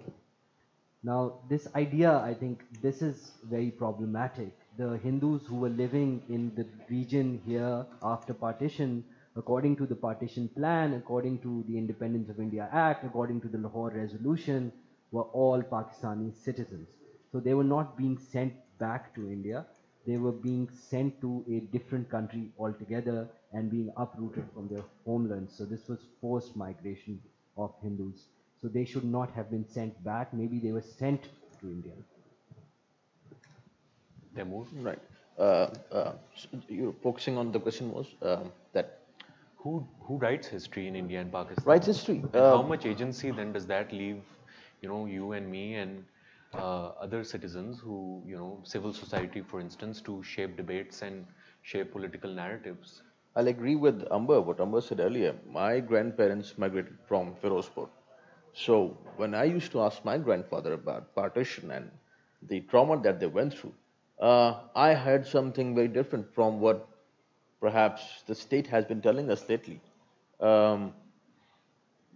Now, this idea, I think this is very problematic. The Hindus who were living in the region here after partition, according to the partition plan, according to the Independence of India Act, according to the Lahore Resolution, were all Pakistani citizens. So they were not being sent back to India. They were being sent to a different country altogether and being uprooted from their homelands. So this was forced migration of Hindus. So they should not have been sent back. Maybe they were sent to India. Taimur? Right. You're focusing on the question was that Who writes history in India and Pakistan? writes history. And how much agency then does that leave, you and me and other citizens who, civil society, for instance, to shape debates and shape political narratives? I'll agree with Amber, what Amber said earlier. My grandparents migrated from Firozpur. So when I used to ask my grandfather about partition and the trauma that they went through, I heard something very different from what perhaps the state has been telling us lately. Um,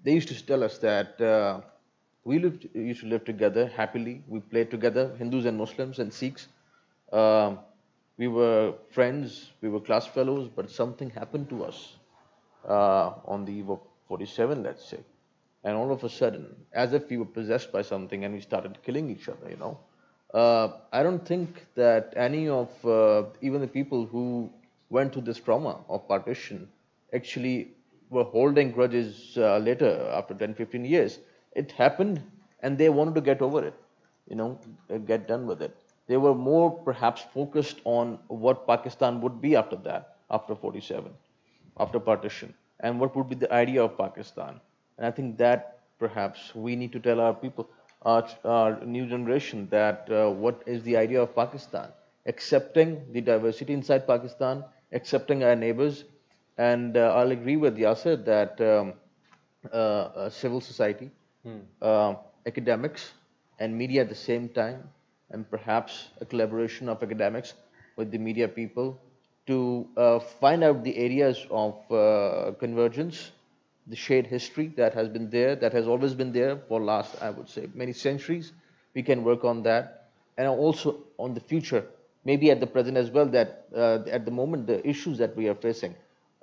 they used to tell us that used to live together happily. We played together, Hindus and Muslims and Sikhs. Um, we were friends, we were class fellows, but something happened to us on the eve of 47, let's say. And all of a sudden, as if we were possessed by something and we started killing each other, I don't think that any of even the people who went through this trauma of partition actually were holding grudges later after 10, 15 years. It happened and they wanted to get over it, get done with it. They were more perhaps focused on what Pakistan would be after that, after 47, after partition, and what would be the idea of Pakistan. And I think that perhaps we need to tell our people, our new generation, that what is the idea of Pakistan, accepting the diversity inside Pakistan, accepting our neighbors. And I'll agree with Yasser that civil society, academics, and media at the same time, and perhaps a collaboration of academics with the media people to find out the areas of convergence, the shared history that has been there, that has always been there for last, I would say, many centuries. We can work on that. And also on the future, maybe at the present as well, that at the moment, the issues that we are facing,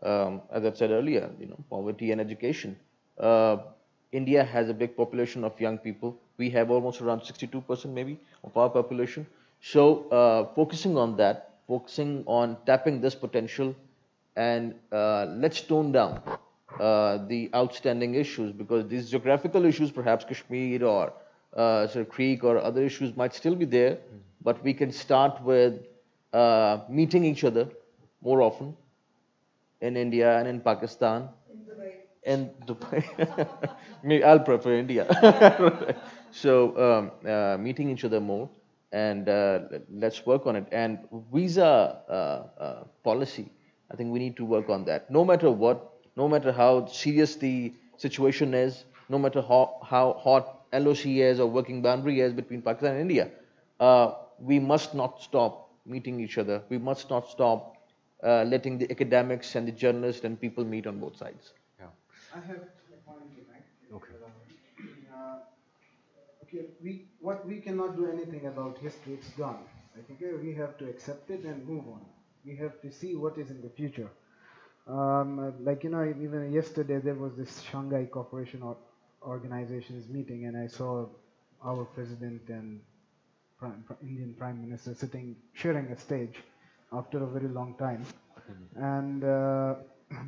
as I said earlier, poverty and education. India has a big population of young people. We have almost around 62% maybe of our population. So focusing on that, focusing on tapping this potential, and let's tone down the outstanding issues, because these geographical issues, perhaps Kashmir or Creek or other issues might still be there, but we can start with meeting each other more often in India and in Pakistan, And the maybe I'll prefer India. So meeting each other more, and let's work on it. And visa policy, I think we need to work on that. No matter what, no matter how serious the situation is, no matter how hot LOC is or working boundary is between Pakistan and India, we must not stop meeting each other. We must not stop letting the academics and the journalists and people meet on both sides. Yeah. I have a point to make. Okay. Okay, what we cannot do anything about history, it's gone. I think we have to accept it and move on. We have to see what is in the future. Like, even yesterday there was this Shanghai Cooperation Organization's meeting, and I saw our president and Indian Prime Minister sharing a stage after a very long time. And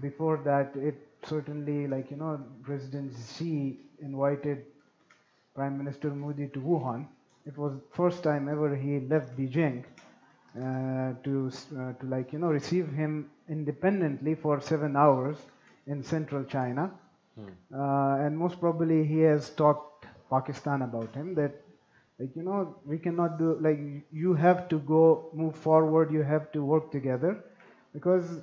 before that, it certainly, President Xi invited Prime Minister Modi to Wuhan. It was first time ever he left Beijing to receive him independently for 7 hours in central China. And most probably he has talked Pakistan about him that we cannot do, you have to move forward, you have to work together, because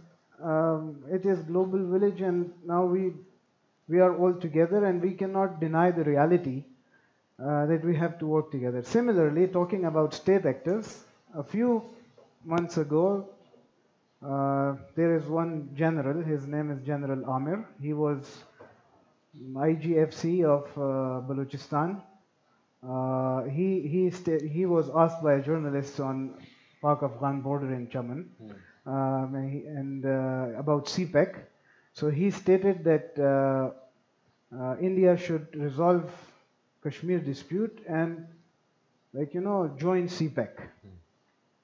it is global village, and now we are all together, and we cannot deny the reality that we have to work together. Similarly, talking about state actors, a few months ago, there is one general, his name is General Amir. He was IGFC of Balochistan. He was asked by a journalist on Pak-Afghan border in Chaman, and about CPEC. So he stated that India should resolve Kashmir dispute and join CPEC.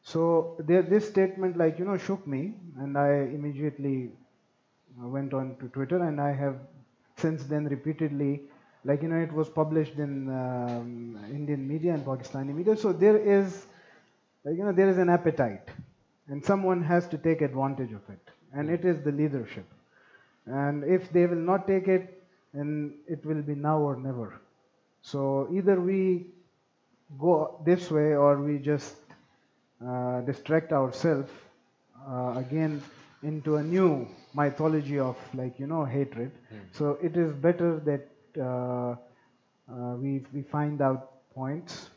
So this statement shook me, and I immediately went on to Twitter, and I have since then repeatedly, it was published in Indian media and Pakistani media. So there is there is an appetite, and someone has to take advantage of it, and it is the leadership. And if they will not take it, then it will be now or never. So either we go this way, or we just distract ourselves again into a new mythology of hatred. So it is better that we find out points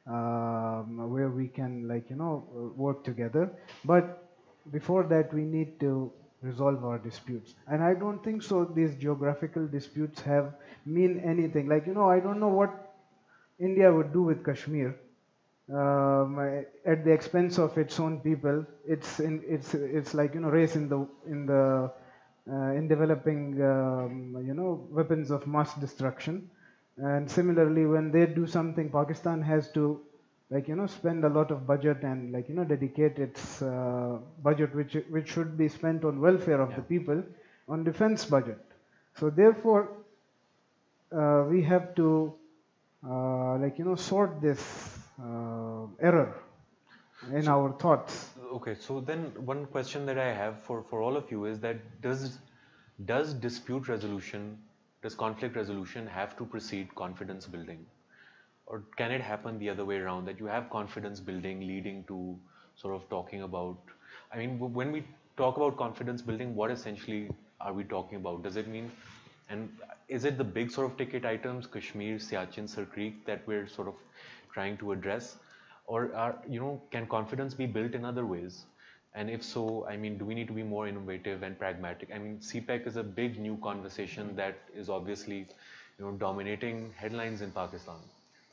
where we can work together. But before that, we need to resolve our disputes. And I don't think so these geographical disputes mean anything. I don't know what India would do with Kashmir at the expense of its own people. It's race in developing weapons of mass destruction. And similarly, when they do something, Pakistan has to spend a lot of budget and dedicate its budget, which should be spent on welfare of the people, on defense budget. So therefore, we have to sort this error in our thoughts. Okay, so then one question that I have for all of you is that does dispute resolution, does conflict resolution have to precede confidence building? Or can it happen the other way around, that you have confidence building leading to sort of talking about, I mean, when we talk about confidence building, what essentially are we talking about? Does it mean, and is it the big sort of ticket items, Kashmir, Siachen, Sir Creek, that we're sort of trying to address? Or can confidence be built in other ways? And if so, I mean, do we need to be more innovative and pragmatic? I mean, CPEC is a big new conversation that is obviously, dominating headlines in Pakistan.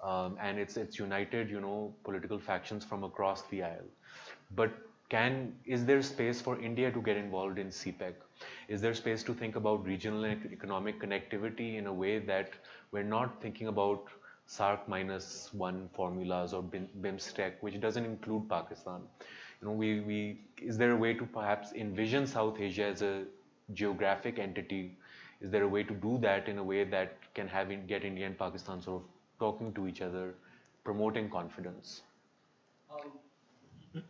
And it's united, political factions from across the aisle. But is there space for India to get involved in CPEC? Is there space to think about regional and economic connectivity in a way that we're not thinking about SARC -1 formulas or BIMSTEC, which doesn't include Pakistan? Is there a way to perhaps envision South Asia as a geographic entity? Is there a way to do that in a way that can get India and Pakistan sort of talking to each other, promoting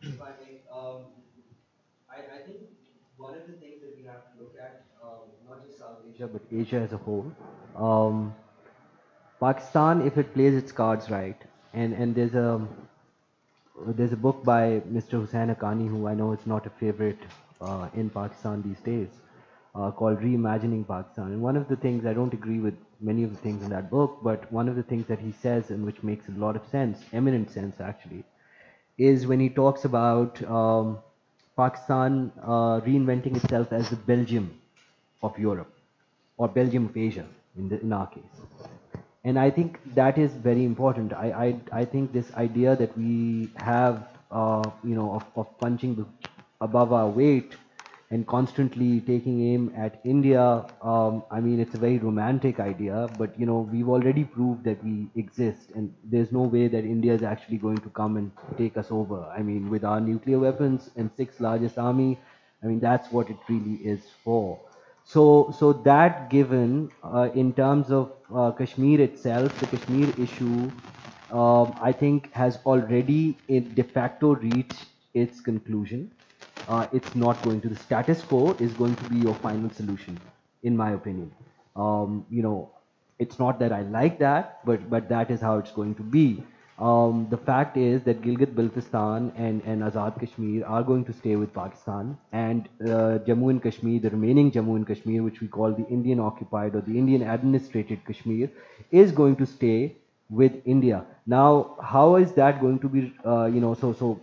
If I may, I think one of the things that we have to look at, not just South Asia, but Asia as a whole, um, Pakistan, if it plays its cards right, and there's a book by Mr. Hussain Haqqani, who I know is not a favorite in Pakistan these days, called Reimagining Pakistan. And one of the things, I don't agree with many of the things in that book, but one of the things that he says, and which makes a lot of sense, eminent sense actually, is when he talks about Pakistan reinventing itself as the Belgium of Europe, or Belgium of Asia in our case. And I think that is very important. I think this idea that we have, of punching above our weight and constantly taking aim at India, I mean, it's a very romantic idea, but, we've already proved that we exist, and there's no way that India is actually going to come and take us over. I mean, with our nuclear weapons and sixth largest army, I mean, that's what it really is for. So that given, in terms of Kashmir itself, the Kashmir issue, I think has already de facto reached its conclusion. It's not going to, the status quo is going to be your final solution, in my opinion. It's not that I like that, but that is how it's going to be. The fact is that Gilgit-Baltistan and Azad Kashmir are going to stay with Pakistan, and Jammu and Kashmir, the remaining Jammu and Kashmir, which we call the Indian occupied or the Indian administrated Kashmir, is going to stay with India. Now, how is that going to be, so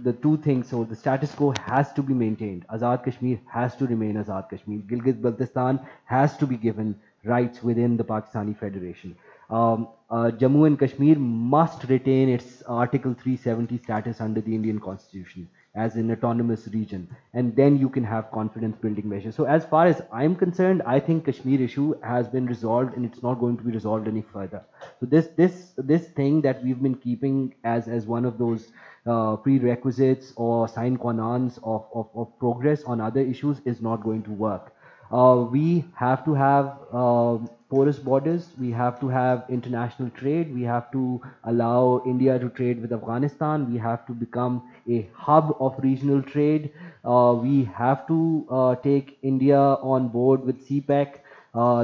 the two things, so the status quo has to be maintained. Azad Kashmir has to remain Azad Kashmir. Gilgit-Baltistan has to be given rights within the Pakistani Federation. Jammu and Kashmir must retain its Article 370 status under the Indian Constitution as an autonomous region, and then you can have confidence building measures. So as far as I'm concerned, I think Kashmir issue has been resolved, and it's not going to be resolved any further. So this thing that we've been keeping as one of those prerequisites or sine qua nons of progress on other issues is not going to work. We have to have porous borders, we have to have international trade, we have to allow India to trade with Afghanistan, we have to become a hub of regional trade, we have to take India on board with CPEC.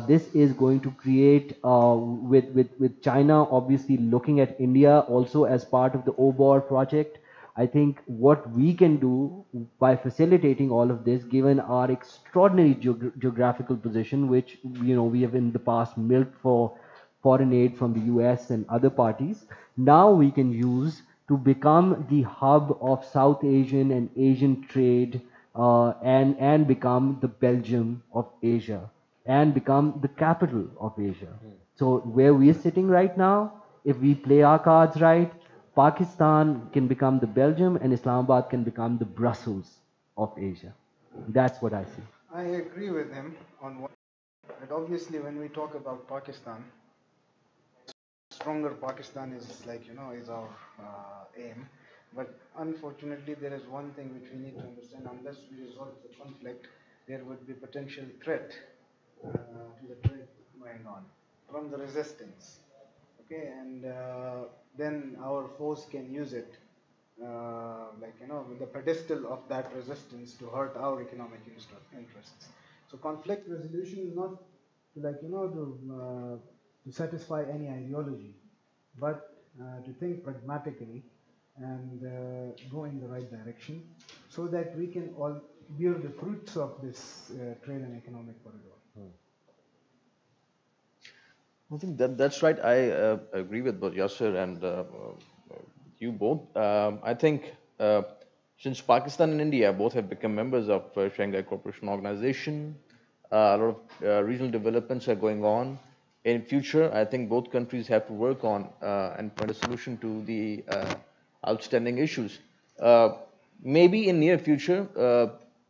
This is going to create, with China obviously looking at India also as part of the OBOR project. I think what we can do by facilitating all of this, given our extraordinary geographical position, which we have in the past milked for foreign aid from the US and other parties, now we can use to become the hub of South Asian and Asian trade, and become the Belgium of Asia, and become the capital of Asia. So where we are sitting right now, if we play our cards right, Pakistan can become the Belgium and Islamabad can become the Brussels of Asia. That's what I see. I agree with him on what, but obviously when we talk about Pakistan, stronger Pakistan is is our aim. But unfortunately, there is one thing which we need to understand: unless we resolve the conflict, there would be potential threat to the trade going on from the resistance. Okay, and then our foes can use it, with the pedestal of that resistance to hurt our economic interests. So conflict resolution is not to satisfy any ideology, but to think pragmatically and go in the right direction, so that we can all bear the fruits of this trade and economic corridor. I think that's right. I agree with both Yasser and you both. I think since Pakistan and India both have become members of Shanghai Cooperation Organization, a lot of regional developments are going on. In future, I think both countries have to work on and find a solution to the outstanding issues. Maybe in near future,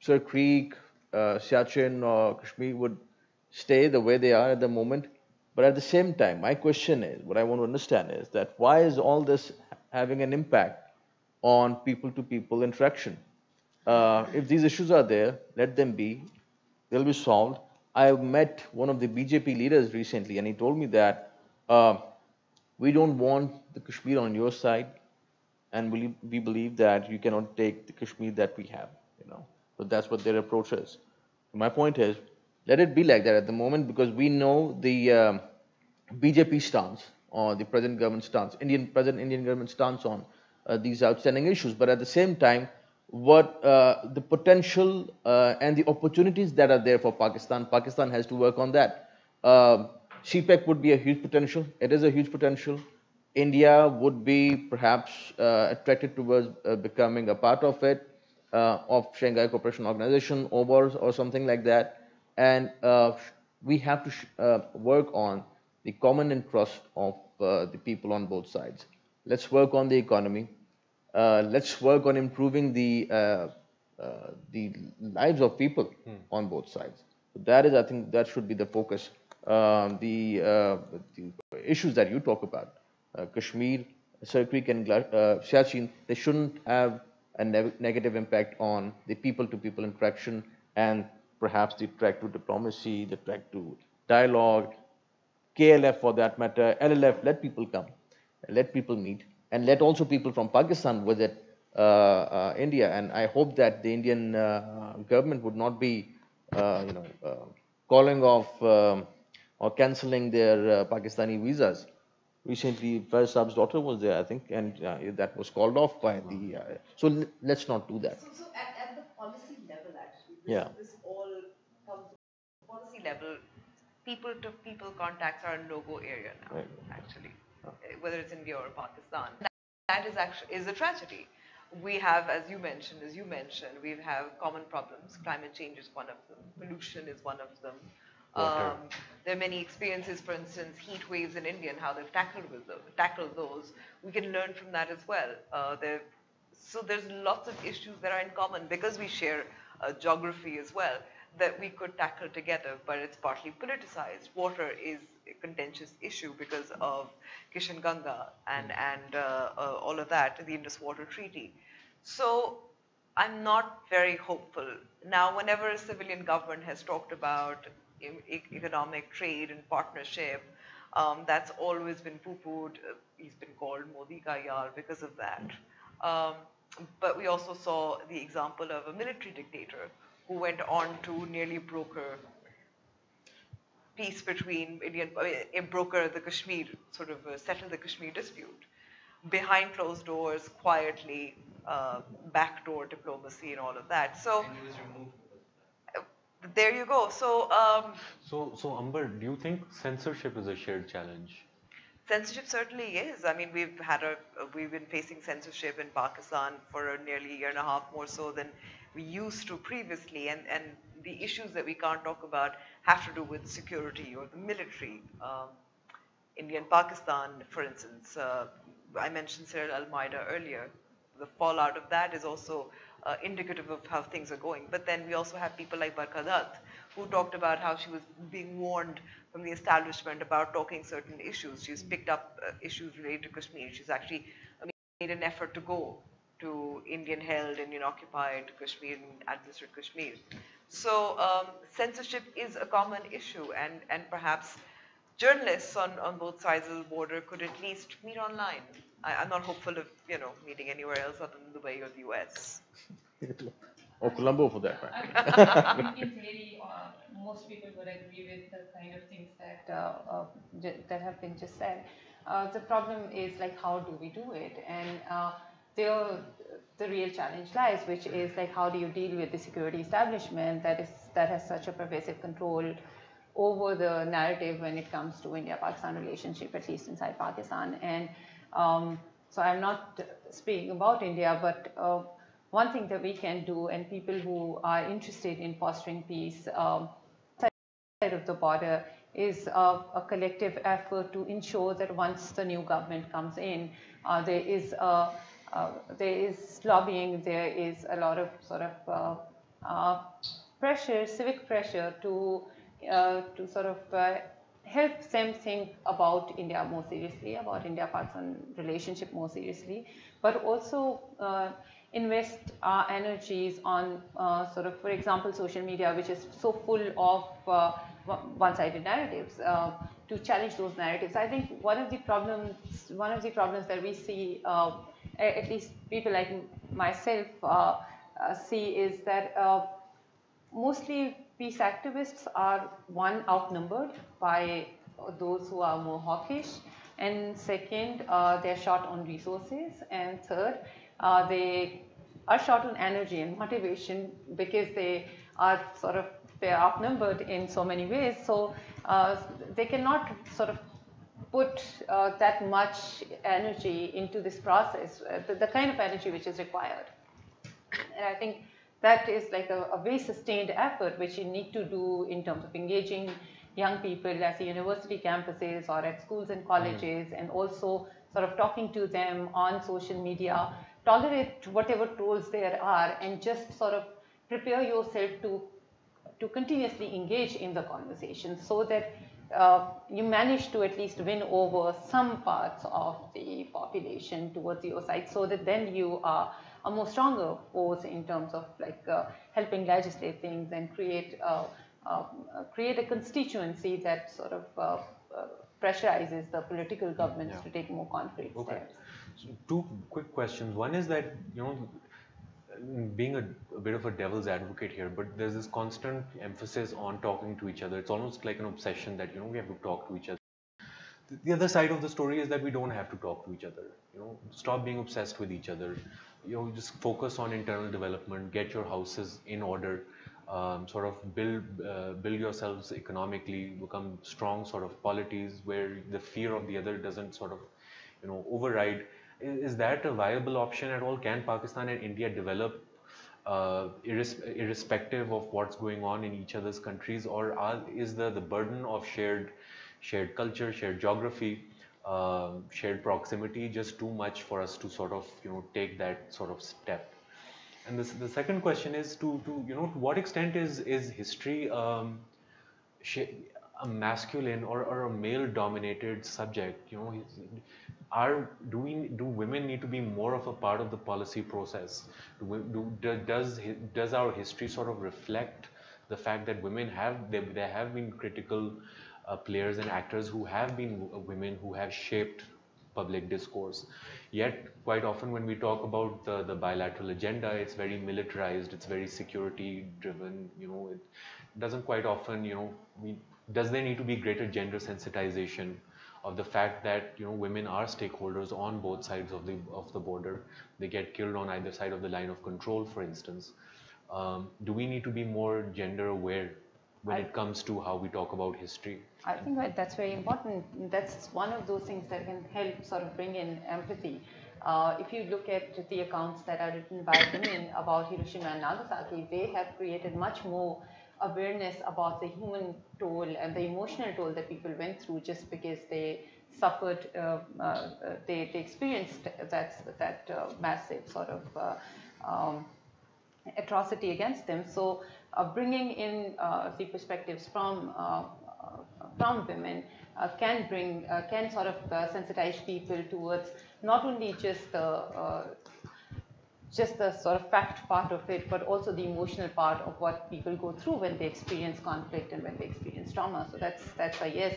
Sir Creek, Siachen or Kashmir would stay the way they are at the moment. But at the same time, my question is, what I want to understand is that why is all this having an impact on people-to-people interaction? If these issues are there, let them be. They'll be solved. I met one of the BJP leaders recently, and he told me that we don't want the Kashmir on your side, and we believe that you cannot take the Kashmir that we have. So that's what their approach is. My point is, let it be like that at the moment, because we know the BJP stance or the present government stance, present Indian government stance on these outstanding issues. But at the same time, what the potential and the opportunities that are there for Pakistan, Pakistan has to work on that. CPEC would be a huge potential. It is a huge potential. India would be perhaps attracted towards becoming a part of it, of Shanghai Cooperation Organization or something like that. And we have to work on the common interest of the people on both sides. Let's work on the economy. Let's work on improving the lives of people on both sides. So that is, I think, that should be the focus. The issues that you talk about, Kashmir, Sir Creek, and Siachen, they shouldn't have a negative impact on the people-to-people interaction and perhaps the track to diplomacy, the track to dialogue, KLF for that matter, LLF. Let people come, let people meet, and let also people from Pakistan visit India. And I hope that the Indian government would not be, calling off or cancelling their Pakistani visas. Recently, Faiz Saab's daughter was there, I think, and that was called off by the. So let's not do that. So at the policy level, actually, this all comes to policy level. People-to-people contacts are a no-go area now, Right. actually, whether it's India or Pakistan. That is actually a tragedy. We have, as you mentioned, we have common problems. Climate change is one of them. Pollution is one of them. Water. There are many experiences, for instance, heat waves in India and how they've tackled those. We can learn from that as well. So there's lots of issues that are in common because we share geography as well that we could tackle together, but it's partly politicized. Water is a contentious issue because of Kishan Ganga and all of that, the Indus Water Treaty. So I'm not very hopeful. Now, whenever a civilian government has talked about economic trade and partnership, that's always been poo-pooed. He's been called Modi ka yaar because of that. But we also saw the example of a military dictator who went on to nearly broker peace between broker the Kashmir, sort of settle the Kashmir dispute. Behind closed doors, quietly, backdoor diplomacy and all of that. So there you go. So So Amber, do you think censorship is a shared challenge? censorship certainly is. I mean, we've been facing censorship in Pakistan for nearly a year and a half, more so than we used to previously, and the issues that we can't talk about have to do with security or the military. India and Pakistan, for instance, I mentioned Cyril Al-Maida earlier. The fallout of that is also indicative of how things are going. But then we also have people like Barkadat, who talked about how she was being warned from the establishment about talking certain issues. She's picked up issues related to Kashmir. She's actually made an effort to go to Indian-held, Indian-occupied Kashmir and administered Kashmir. So censorship is a common issue, and perhaps journalists on both sides of the border could at least meet online. I'm not hopeful of meeting anywhere else other than Dubai or the US. Or Colombo, for that matter. In theory, most people would agree with the kind of things that have been just said. The problem is, like, how do we do it? And the real challenge lies, which is, like, how do you deal with the security establishment that has such a pervasive control over the narrative when it comes to India-Pakistan relationship, at least inside Pakistan. And so I'm not speaking about India, but one thing that we can do, and people who are interested in fostering peace outside of the border, is a collective effort to ensure that once the new government comes in, there is lobbying, there is a lot of sort of pressure, civic pressure to sort of help them think about India more seriously, about India-Pakistan relationship more seriously, but also invest our energies on sort of, for example, social media, which is so full of one-sided narratives, to challenge those narratives. I think one of the problems that we see, at least people like myself, see is that mostly peace activists are, one, outnumbered by those who are more hawkish, and second, they're short on resources, and third, they are short on energy and motivation because they're outnumbered in so many ways. So they cannot sort of put that much energy into this process, the kind of energy which is required. And I think that is like a very sustained effort which you need to do in terms of engaging young people at the university campuses or at schools and colleges, and also sort of talking to them on social media, tolerate whatever trolls there are, and just sort of prepare yourself to continuously engage in the conversation, so that you manage to at least win over some parts of the population towards your side, so that then you are a more stronger force in terms of like helping legislate things and create a constituency that sort of pressurizes the political governments to take more concrete steps. So two quick questions. One is that, being a bit of a devil's advocate here, but there's this constant emphasis on talking to each other. It's almost like an obsession that, we have to talk to each other. The other side of the story is that we don't have to talk to each other. Stop being obsessed with each other. Just focus on internal development, get your houses in order, sort of build yourselves economically, become strong sort of polities where the fear of the other doesn't sort of, override. Is that a viable option at all? Can Pakistan and India develop irrespective of what's going on in each other's countries, or is the burden of shared culture, shared geography, shared proximity just too much for us to sort of take that sort of step? And the second question is to what extent is history a masculine or a male dominated subject? Do women need to be more of a part of the policy process? Does our history sort of reflect the fact that women there have been critical players and actors who have been women who have shaped public discourse? Yet quite often when we talk about the bilateral agenda, it's very militarized, it's very security driven. It doesn't quite often, does there need to be greater gender sensitization of the fact that women are stakeholders on both sides of the border? They get killed on either side of the line of control, for instance. Do we need to be more gender aware when it comes to how we talk about history? I think that that's very important. That's one of those things that can help sort of bring in empathy. If you look at the accounts that are written by women about Hiroshima and Nagasaki, they have created much more awareness about the human toll and the emotional toll that people went through just because they suffered, they experienced that massive sort of atrocity against them. So bringing in the perspectives from women can sort of sensitize people towards not only just the sort of fact part of it, but also the emotional part of what people go through when they experience conflict and when they experience trauma. So that's a yes.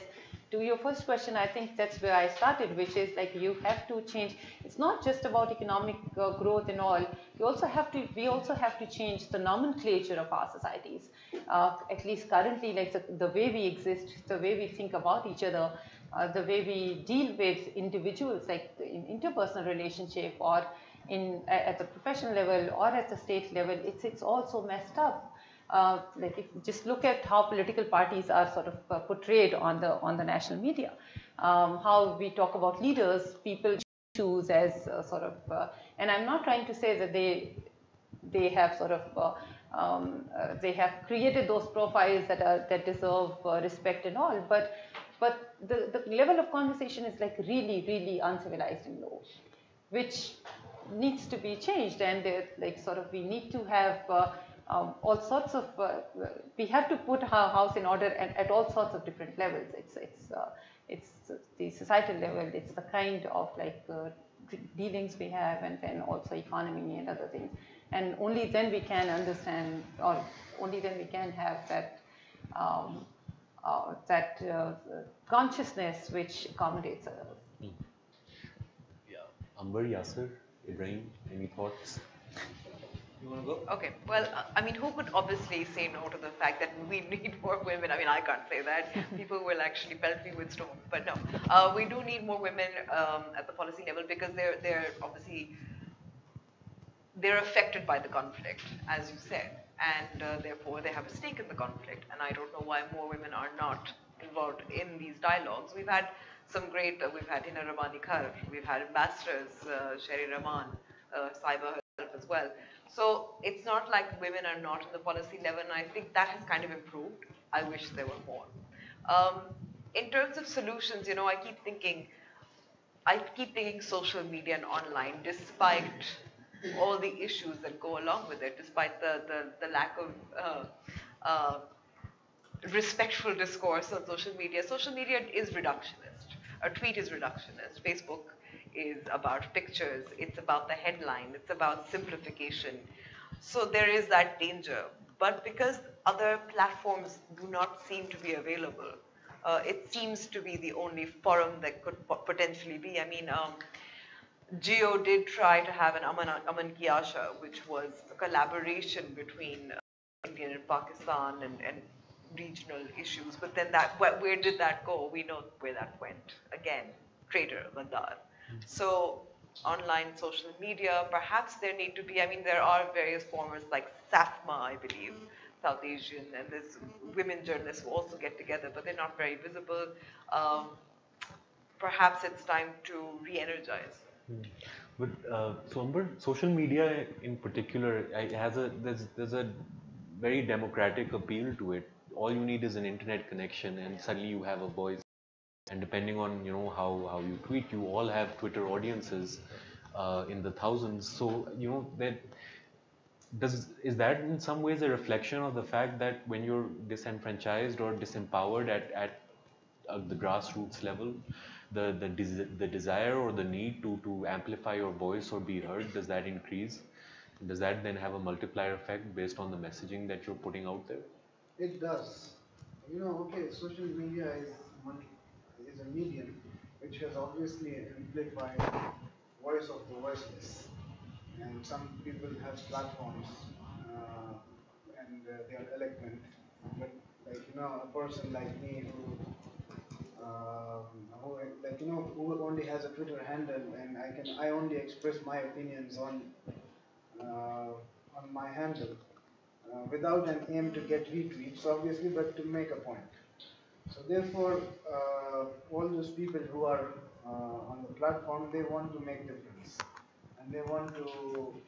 To your first question, I think that's where I started, which is like you have to change. It's not just about economic growth and all. We also have to change the nomenclature of our societies. At least currently, like the way we exist, the way we think about each other, the way we deal with individuals, like in interpersonal relationship or at the professional level or at the state level, it's also messed up. Like if just look at how political parties are sort of portrayed on the national media, how we talk about leaders, people choose as sort of, and I'm not trying to say that they have sort of they have created those profiles that deserve respect and all, but the level of conversation is like really uncivilized and low, which needs to be changed. And like sort of we need to have all sorts of we have to put our house in order at all sorts of different levels. It's the societal level, it's the kind of like dealings we have, and then also economy and other things. And only then we can understand, or only then we can have that consciousness which accommodates others. Yeah, Amber, Yasser, Ibrahim, any thoughts? You want to go? Okay, well, I mean, who could obviously say no to the fact that we need more women? I mean, I can't say that. People will actually pelt me with stones. But no, we do need more women at the policy level because they're obviously they're affected by the conflict, as you said, and therefore they have a stake in the conflict. And I don't know why more women are not involved in these dialogues. We've had some great, we've had Hina Ramani Khar, we've had ambassadors, Sherry Rahman, Saiba herself as well. So it's not like women are not in the policy level, and I think that has kind of improved. I wish there were more. In terms of solutions, I keep thinking social media and online, despite all the issues that go along with it, despite the lack of respectful discourse on social media. Social media is reductionist. A tweet is reductionist. Facebook is about pictures. It's about the headline. It's about simplification. So there is that danger. But because other platforms do not seem to be available, it seems to be the only forum that could potentially be. I mean, Geo did try to have an Aman Ki Asha, which was a collaboration between India and Pakistan and regional issues. But then where did that go? We know where that went. Again, traitor, Gaddar. So online social media, perhaps there need to be, I mean, there are various formats like SAFMA, I believe, South Asian, and there's women journalists who also get together, but they're not very visible. Perhaps it's time to re-energize. But so Amber, social media in particular there's a very democratic appeal to it. All you need is an internet connection, and suddenly you have a voice. And depending on how you tweet, you all have Twitter audiences in the thousands. So that is that in some ways a reflection of the fact that when you're disenfranchised or disempowered at the grassroots level, the desire or the need to amplify your voice or be heard, does that increase? Does that then have a multiplier effect based on the messaging that you're putting out there? It does. Okay, social media is a medium which has obviously amplified voice of the voiceless. And some people have platforms and they are eloquent. But a person like me who only has a Twitter handle, and I only express my opinions on my handle without an aim to get retweets, obviously, but to make a point. So therefore, all those people who are on the platform, they want to make difference, and they want to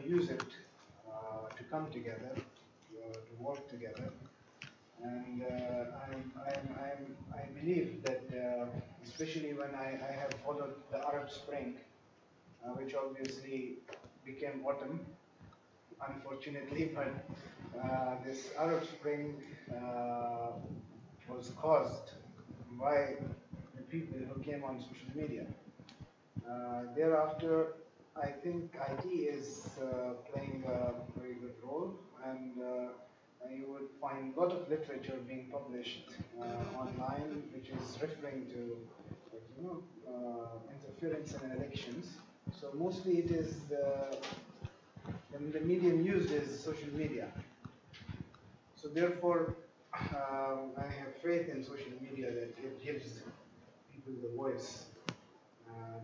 use it to come together, to work together. And I believe that, especially when I have followed the Arab Spring, which obviously became autumn, unfortunately, but this Arab Spring was caused by the people who came on social media. Thereafter, I think IT is playing a very good role, and you would find a lot of literature being published online, which is referring to interference in elections. So mostly it is the medium used is social media. So therefore, I have faith in social media that it gives people the voice.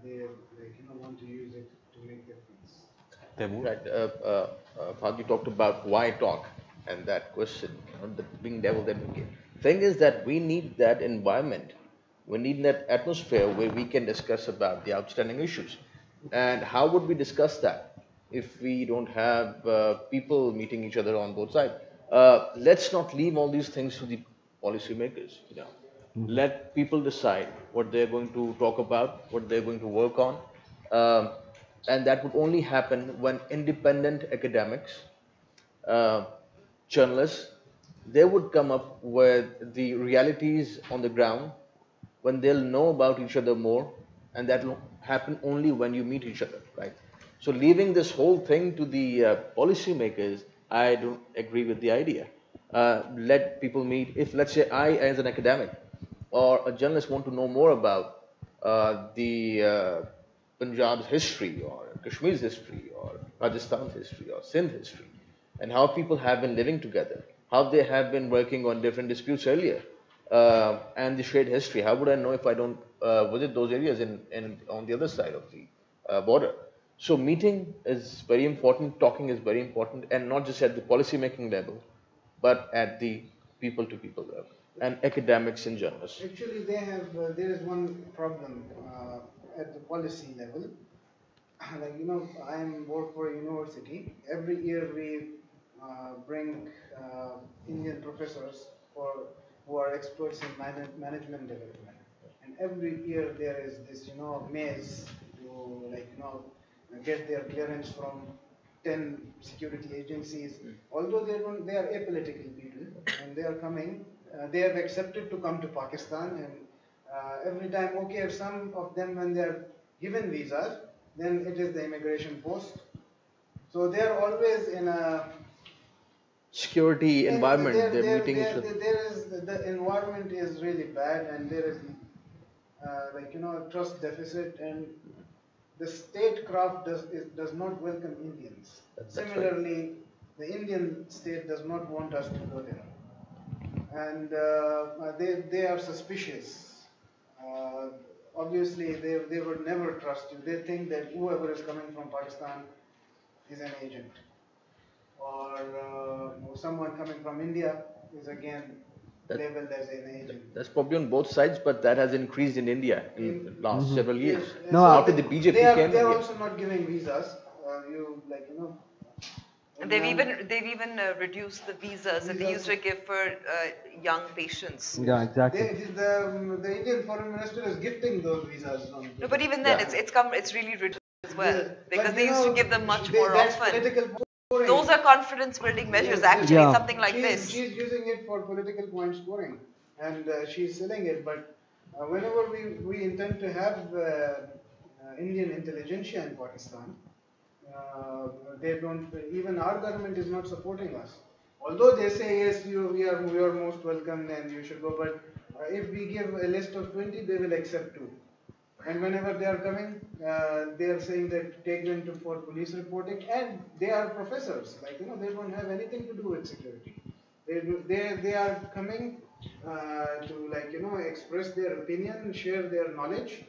They want to use it to make difference. Right. Bhag, you talked about why talk and that question, being devil's advocate. Thing is that we need that environment. We need that atmosphere where we can discuss about the outstanding issues. And how would we discuss that if we don't have people meeting each other on both sides? Let's not leave all these things to the policymakers. Let people decide what they're going to talk about, what they're going to work on, and that would only happen when independent academics, journalists, they would come up with the realities on the ground, when they'll know about each other more, and that will happen only when you meet each other, right? So leaving this whole thing to the policymakers, I don't agree with the idea. Let people meet. If, let's say, I as an academic or a journalist want to know more about the Punjab's history or Kashmir's history or Rajasthan's history or Sindh history, and how people have been living together, how they have been working on different disputes earlier, and the shared history. How would I know if I don't visit those areas on the other side of the border? So meeting is very important, talking is very important, and not just at the policy making level, but at the people to people level, and academics and journalists. Actually, there is one problem at the policy level. Like, I work for a university. Every year we bring Indian professors who are experts in management development. And every year there is this, maze to, get their clearance from 10 security agencies. Although they are apolitical people and they are coming, they have accepted to come to Pakistan, and every time, okay, some of them, when they are given visas, then it is the immigration post. So they are always in a security environment. The environment is really bad, and there is trust deficit, and the statecraft does not welcome Indians. Similarly, right. The Indian state does not want us to go there, and they are suspicious. Obviously, they would never trust you. They think that whoever is coming from Pakistan is an agent, or someone coming from India is again labeled as an agent. That's probably on both sides, but that has increased in India in the last several years. Yes. No, after the BJP came, they are also not giving visas. They've even reduced the visas that they used to give for young patients. Yeah, exactly. The Indian foreign minister is gifting those visas. No, but even then, it's really reduced as well, because they used to give them much more often. Those are confidence building measures, actually, something like this. She's using it for political point scoring, and she's selling it. But whenever we intend to have Indian intelligentsia in Pakistan, they don't. Even our government is not supporting us. Although they say yes, we are most welcome and you should go. But if we give a list of 20, they will accept 2. And whenever they are coming, they are saying that take them for police reporting, and they are professors. They don't have anything to do with security. They are coming to express their opinion, share their knowledge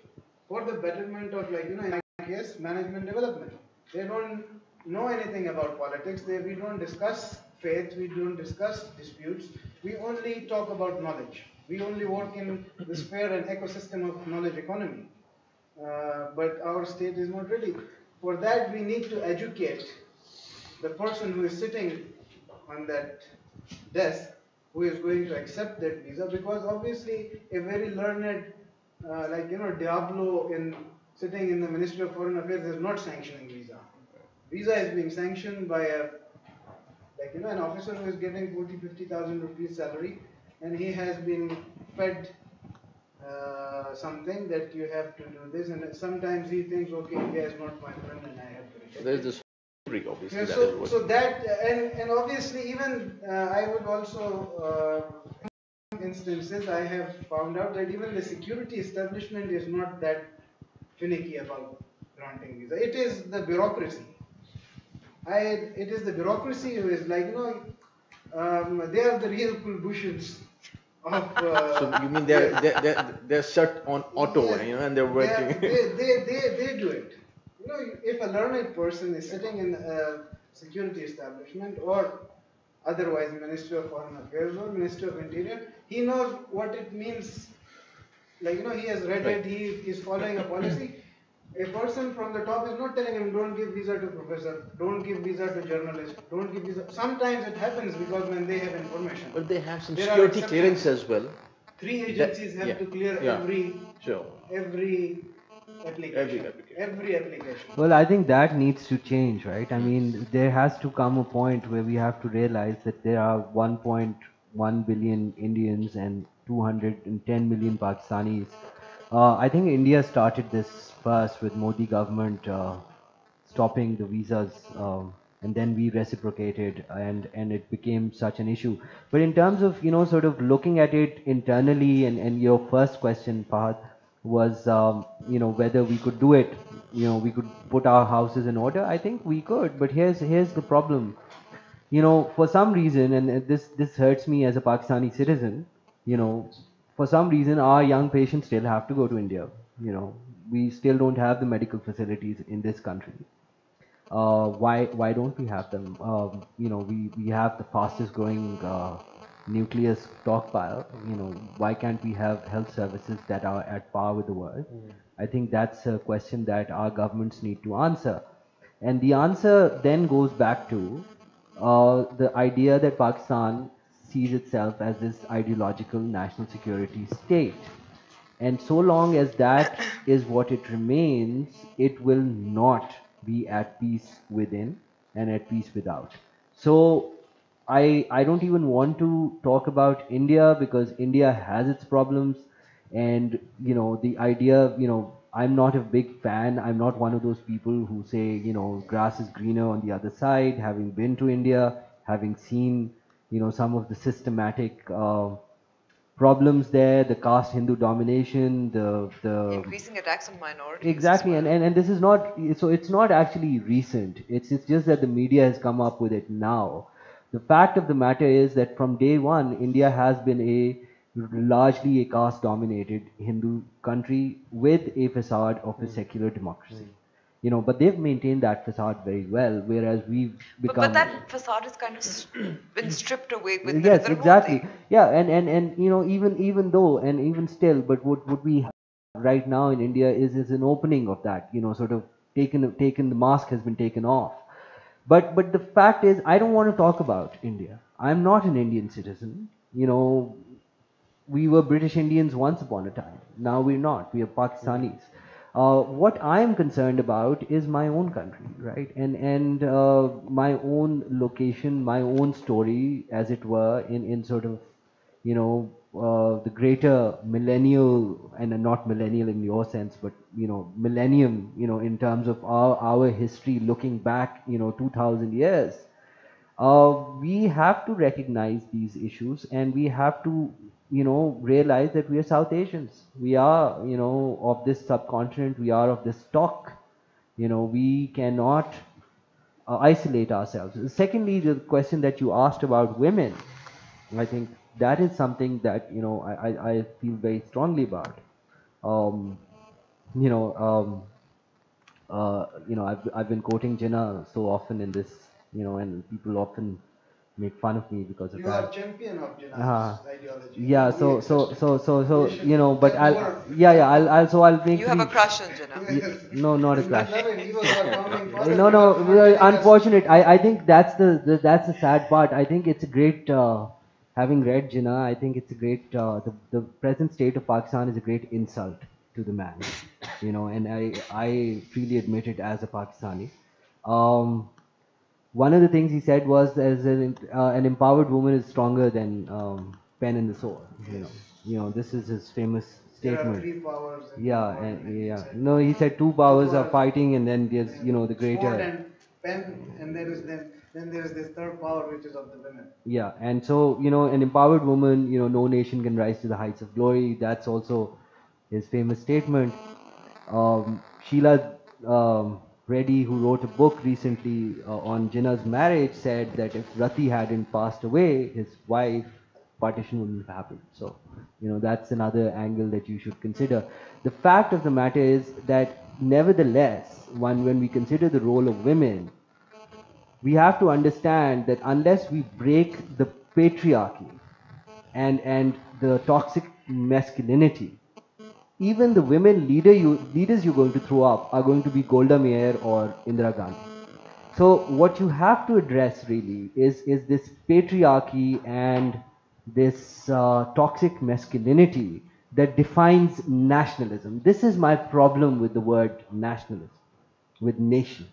for the betterment of in my case, management development. They don't know anything about politics. We don't discuss faith. We don't discuss disputes. We only talk about knowledge. We only work in the sphere and ecosystem of knowledge economy. But our state is not ready. For that, we need to educate the person who is sitting on that desk, who is going to accept that visa, because obviously a very learned, Diablo sitting in the Ministry of Foreign Affairs is not sanctioning visa. Visa is being sanctioned by an officer who is getting 40,000-50,000 rupees salary, and he has been fed something that you have to do this, and sometimes he thinks, okay, India is not my friend and I have to reject. There's this obviously. Yeah, so that and obviously even I would also instances I have found out that even the security establishment is not that finicky about granting visa. It is the bureaucracy. It is the bureaucracy who is they are the real Kulbhushans. So you mean they're set on auto, yes, and they're working. They do it. If a learned person is sitting in a security establishment or otherwise Ministry of Foreign Affairs or Ministry of Interior, he knows what it means. He has read it. He is following a policy. A person from the top is not telling him, don't give visa to professor, don't give visa to journalist, don't give visa. Sometimes it happens because when they have information. But they have some security clearance as well. 3 agencies have to clear every application. Every application. Well, I think that needs to change, right? I mean, there has to come a point where we have to realize that there are 1.1 billion Indians and 210 million Pakistanis. I think India started this first with Modi government stopping the visas, and then we reciprocated, and it became such an issue. But in terms of sort of looking at it internally, and your first question, Fahad, was, whether we could do it. We could put our houses in order. I think we could, but here's the problem. For some reason, and this hurts me as a Pakistani citizen, for some reason, our young patients still have to go to India. We still don't have the medical facilities in this country. Why don't we have them? We have the fastest growing nucleus stockpile. Why can't we have health services that are at par with the world? I think that's a question that our governments need to answer. And the answer then goes back to the idea that Pakistan sees itself as this ideological national security state. And so long as that is what it remains, it will not be at peace within and at peace without. So I don't even want to talk about India, because India has its problems. And the idea, I'm not a big fan. I'm not one of those people who say, grass is greener on the other side. Having been to India, having seen some of the systematic problems there, the caste Hindu domination, the increasing attacks on minorities. exactly, and this is not, so it's not actually recent. It's just that the media has come up with it now. The fact of the matter is that from day one, India has been largely a caste dominated Hindu country with a facade of a secular democracy. But they've maintained that facade very well, whereas we've become. But that facade is kind of been stripped away with Yes, the exactly. Yeah, and even though, and even still, but what we have right now in India is an opening of that. Sort of taken the mask has been taken off. But the fact is, I don't want to talk about India. I'm not an Indian citizen. We were British Indians once upon a time. Now we're not. We are Pakistanis. What I'm concerned about is my own country, right? And my own location, my own story, as it were, in sort of, the greater millennial, and not millennial in your sense, but millennium, in terms of our history, looking back, 2,000 years. We have to recognize these issues, and we have to realize that we are South Asians. We are of this subcontinent. We are of this stock. We cannot isolate ourselves. Secondly, the question that you asked about women, I think that is something that I feel very strongly about. I've been quoting Jinnah so often in this, and people often make fun of me because of You that. are champion of Jinnah's ideology. Yeah, so You should but get I'll more. I'll make You have a three. crush on Jinnah. No, not a crush. He was our founding father. No, unfortunate. I think that's the sad part. I think it's a great, having read Jinnah, I think it's a great, the present state of Pakistan is a great insult to the man, and I freely admit it as a Pakistani. One of the things he said was, as an empowered woman is stronger than pen and the sword. This is his famous There are statement. three powers. Yeah, no, he said two powers are fighting, and then there's the Sword greater. and pen, and then there is this third power, which is of the women. Yeah, and so an empowered woman, no nation can rise to the heights of glory. That's also his famous statement. Sheila Reddy, who wrote a book recently on Jinnah's marriage, said that if Rati hadn't passed away, his wife, partition wouldn't have happened. So, that's another angle that you should consider. The fact of the matter is that nevertheless, when we consider the role of women, we have to understand that unless we break the patriarchy and the toxic masculinity, even the women leaders you're going to throw up are going to be Golda Meir or Indira Gandhi. So what you have to address really is this patriarchy and this toxic masculinity that defines nationalism. This is my problem with the word nationalism, with nation.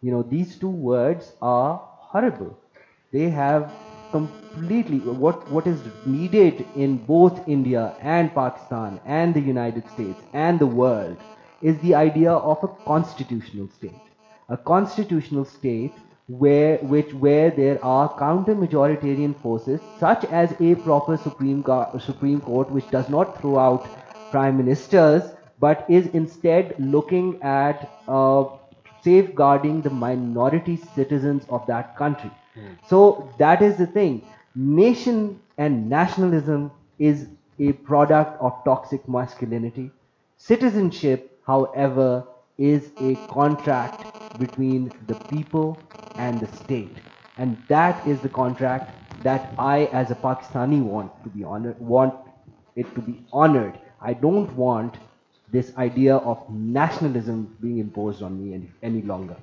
These two words are horrible. They have completely, what is needed in both India and Pakistan and the United States and the world is the idea of a constitutional state. A constitutional state where there are counter-majoritarian forces, such as a proper Supreme Court, which does not throw out prime ministers, but is instead looking at safeguarding the minority citizens of that country. So that is the thing. Nation and nationalism is a product of toxic masculinity. Citizenship, however, is a contract between the people and the state. And that is the contract that I, as a Pakistani, want it to be honored. I don't want this idea of nationalism being imposed on me any longer.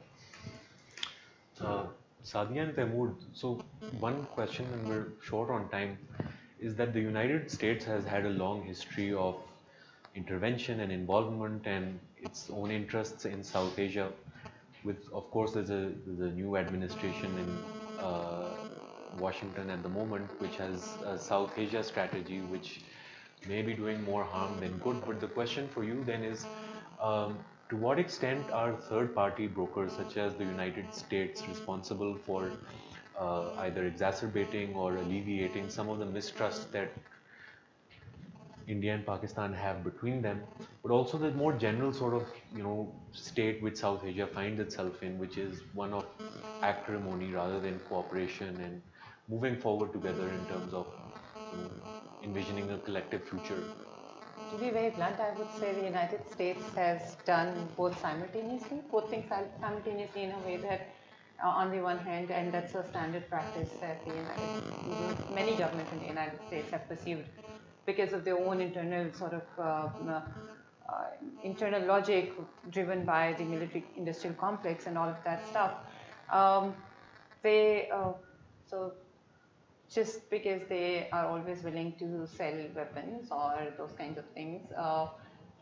Sadia and Taimur, so one question, and we're short on time, is that the United States has had a long history of intervention and involvement and its own interests in South Asia. With, of course, there's a new administration in Washington at the moment, which has a South Asia strategy, which may be doing more harm than good. But the question for you then is, to what extent are third-party brokers such as the United States responsible for either exacerbating or alleviating some of the mistrust that India and Pakistan have between them, but also the more general sort of, state which South Asia finds itself in, which is one of acrimony rather than cooperation and moving forward together in terms of envisioning a collective future. To be very blunt, I would say the United States has done both things simultaneously in a way that, on the one hand, and that's a standard practice that many governments in the United States have pursued because of their own internal sort of internal logic driven by the military-industrial complex and all of that stuff. So just because they are always willing to sell weapons or those kinds of things,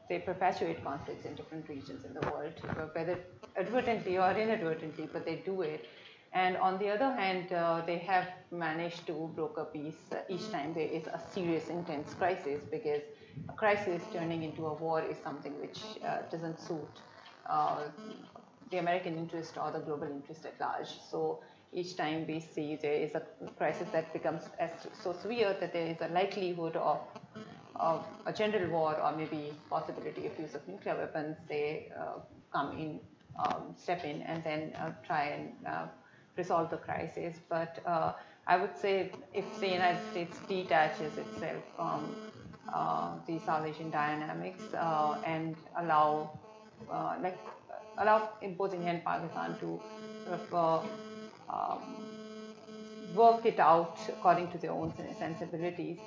they perpetuate conflicts in different regions in the world, whether advertently or inadvertently, but they do it. And on the other hand, they have managed to broker peace each time there is a serious, intense crisis, because a crisis turning into a war is something which doesn't suit the American interest or the global interest at large. So each time we see there is a crisis that becomes so severe that there is a likelihood of a general war or maybe possibility of use of nuclear weapons, they come in, step in, and then try and resolve the crisis. But I would say if the United States detaches itself from the South Asian dynamics and allow both India and Pakistan to sort of work it out according to their own sensibilities,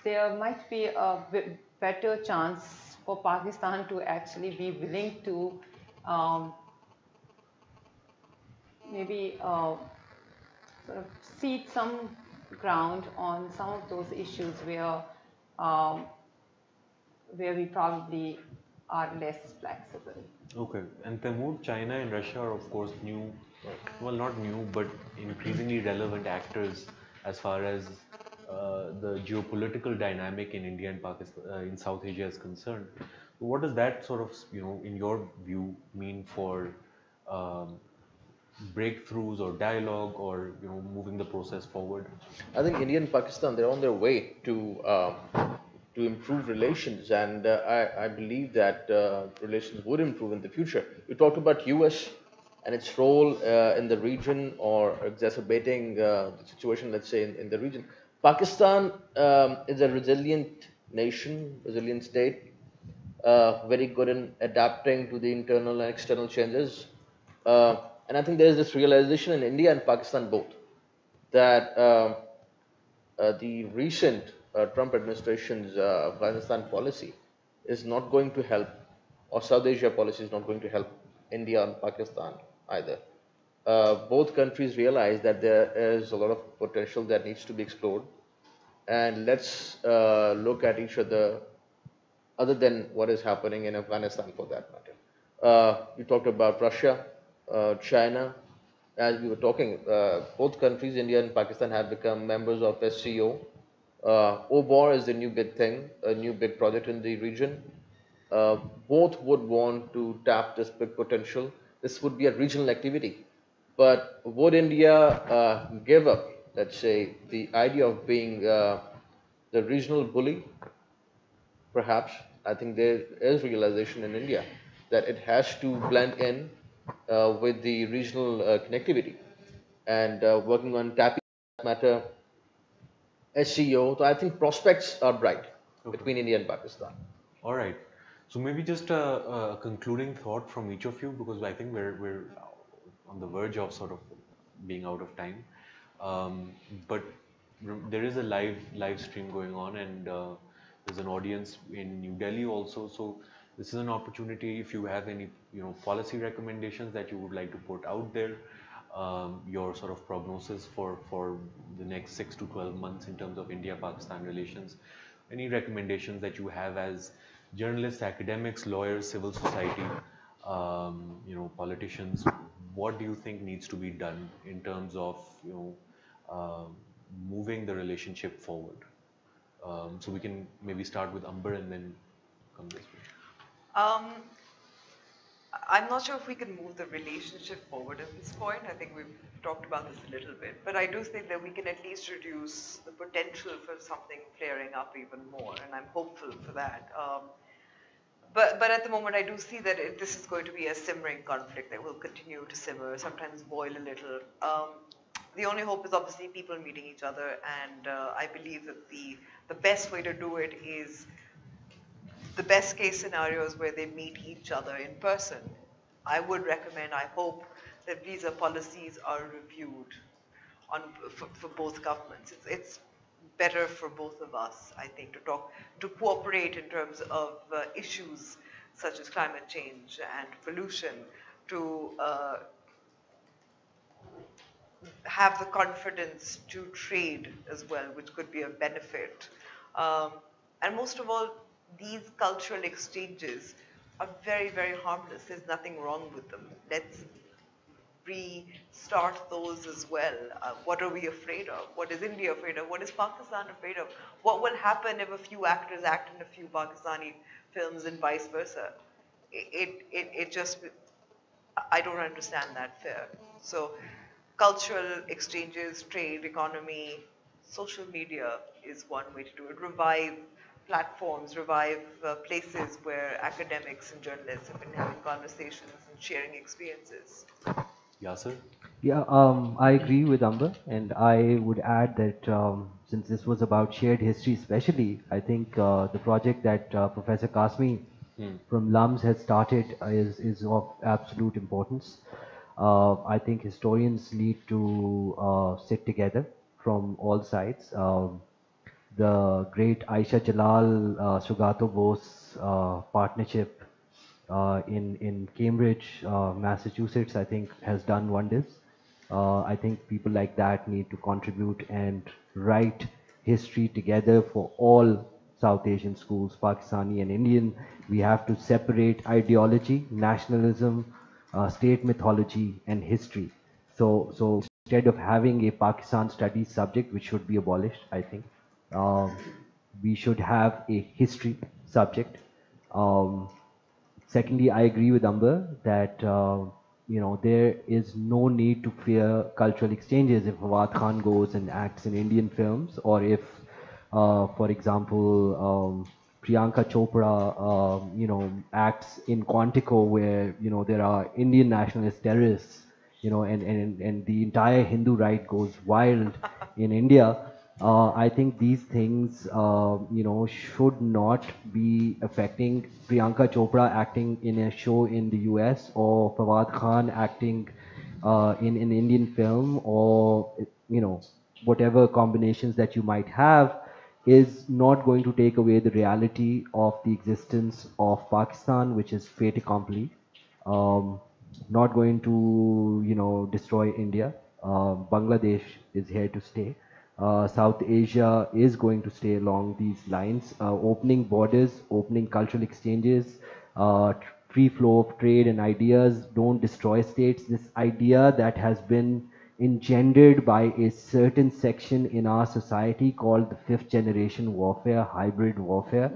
there might be a better chance for Pakistan to actually be willing to maybe sort of cede some ground on some of those issues where we probably are less flexible. Okay, and Taimur, China and Russia are of course new, well not new, but increasingly relevant actors as far as the geopolitical dynamic in India and Pakistan, in South Asia is concerned. What does that sort of, in your view, mean for breakthroughs or dialogue or moving the process forward? I think India and Pakistan, they're on their way to improve relations, and I believe that relations would improve in the future. You talked about US and its role in the region or exacerbating the situation, let's say, in the region. Pakistan is a resilient nation, resilient state, very good in adapting to the internal and external changes. And I think there is this realization in India and Pakistan both that the recent Trump administration's Afghanistan policy is not going to help, or South Asia policy is not going to help India and Pakistan either. Both countries realize that there is a lot of potential that needs to be explored, and let's look at each other than what is happening in Afghanistan for that matter. You talked about Russia, China. As we were talking, both countries, India and Pakistan, have become members of SCO. OBOR is the new big thing, a new big project in the region. Both would want to tap this big potential. This would be a regional activity. But would India give up, let's say, the idea of being the regional bully perhaps I think there is realization in India that it has to blend in with the regional connectivity and working on tapping matter SCO. So I think prospects are bright between India and Pakistan. All right. So maybe just a concluding thought from each of you, because I think we're on the verge of sort of being out of time. But there is a live stream going on, and there's an audience in New Delhi also. So this is an opportunity. If you have any policy recommendations that you would like to put out there, your sort of prognosis for the next 6 to 12 months in terms of India-Pakistan relations, any recommendations that you have as journalists, academics, lawyers, civil society, politicians, what do you think needs to be done in terms of moving the relationship forward? So we can maybe start with Amber and then come this way. I'm not sure if we can move the relationship forward at this point. I think we've talked about this a little bit, but I do think that we can at least reduce the potential for something flaring up even more, and I'm hopeful for that. But at the moment, I do see that this is going to be a simmering conflict that will continue to simmer, sometimes boil a little. The only hope is obviously people meeting each other, and I believe that the best way to do it is the best case scenarios where they meet each other in person. I would recommend, I hope, that visa policies are reviewed for both governments. It's better for both of us, I think, to cooperate in terms of issues such as climate change and pollution, to have the confidence to trade as well, which could be a benefit. And most of all, these cultural exchanges are very, very harmless. There's nothing wrong with them. Let's restart those as well. What are we afraid of? What is India afraid of? What is Pakistan afraid of? What will happen if a few actors act in a few Pakistani films and vice versa? It just, I don't understand that fear. So cultural exchanges, trade, economy, social media is one way to do it. Revive platforms, revive places where academics and journalists have been having conversations and sharing experiences. Yasser? Yeah, I agree with Amber, and I would add that since this was about shared history especially, I think the project that Professor Kasmi from LUMS has started is of absolute importance. I think historians need to sit together from all sides. The great Aisha Jalal Sugato Bose partnership in Cambridge, Massachusetts, I think has done wonders. I think people like that need to contribute and write history together for all South Asian schools, Pakistani and Indian. We have to separate ideology, nationalism, state mythology, and history. So instead of having a Pakistan studies subject, which should be abolished, I think, we should have a history subject. Secondly, I agree with Amber that there is no need to fear cultural exchanges if Fawad Khan goes and acts in Indian films, or if, for example, Priyanka Chopra, acts in Quantico, where there are Indian nationalist terrorists, and the entire Hindu right goes wild in India. I think these things, should not be affecting Priyanka Chopra acting in a show in the US, or Fawad Khan acting in an Indian film, or, whatever combinations that you might have, is not going to take away the reality of the existence of Pakistan, which is fait accompli. Not going to, destroy India. Bangladesh is here to stay. South Asia is going to stay along these lines. Opening borders, opening cultural exchanges, free flow of trade and ideas, don't destroy states. This idea that has been engendered by a certain section in our society called the fifth generation warfare, hybrid warfare,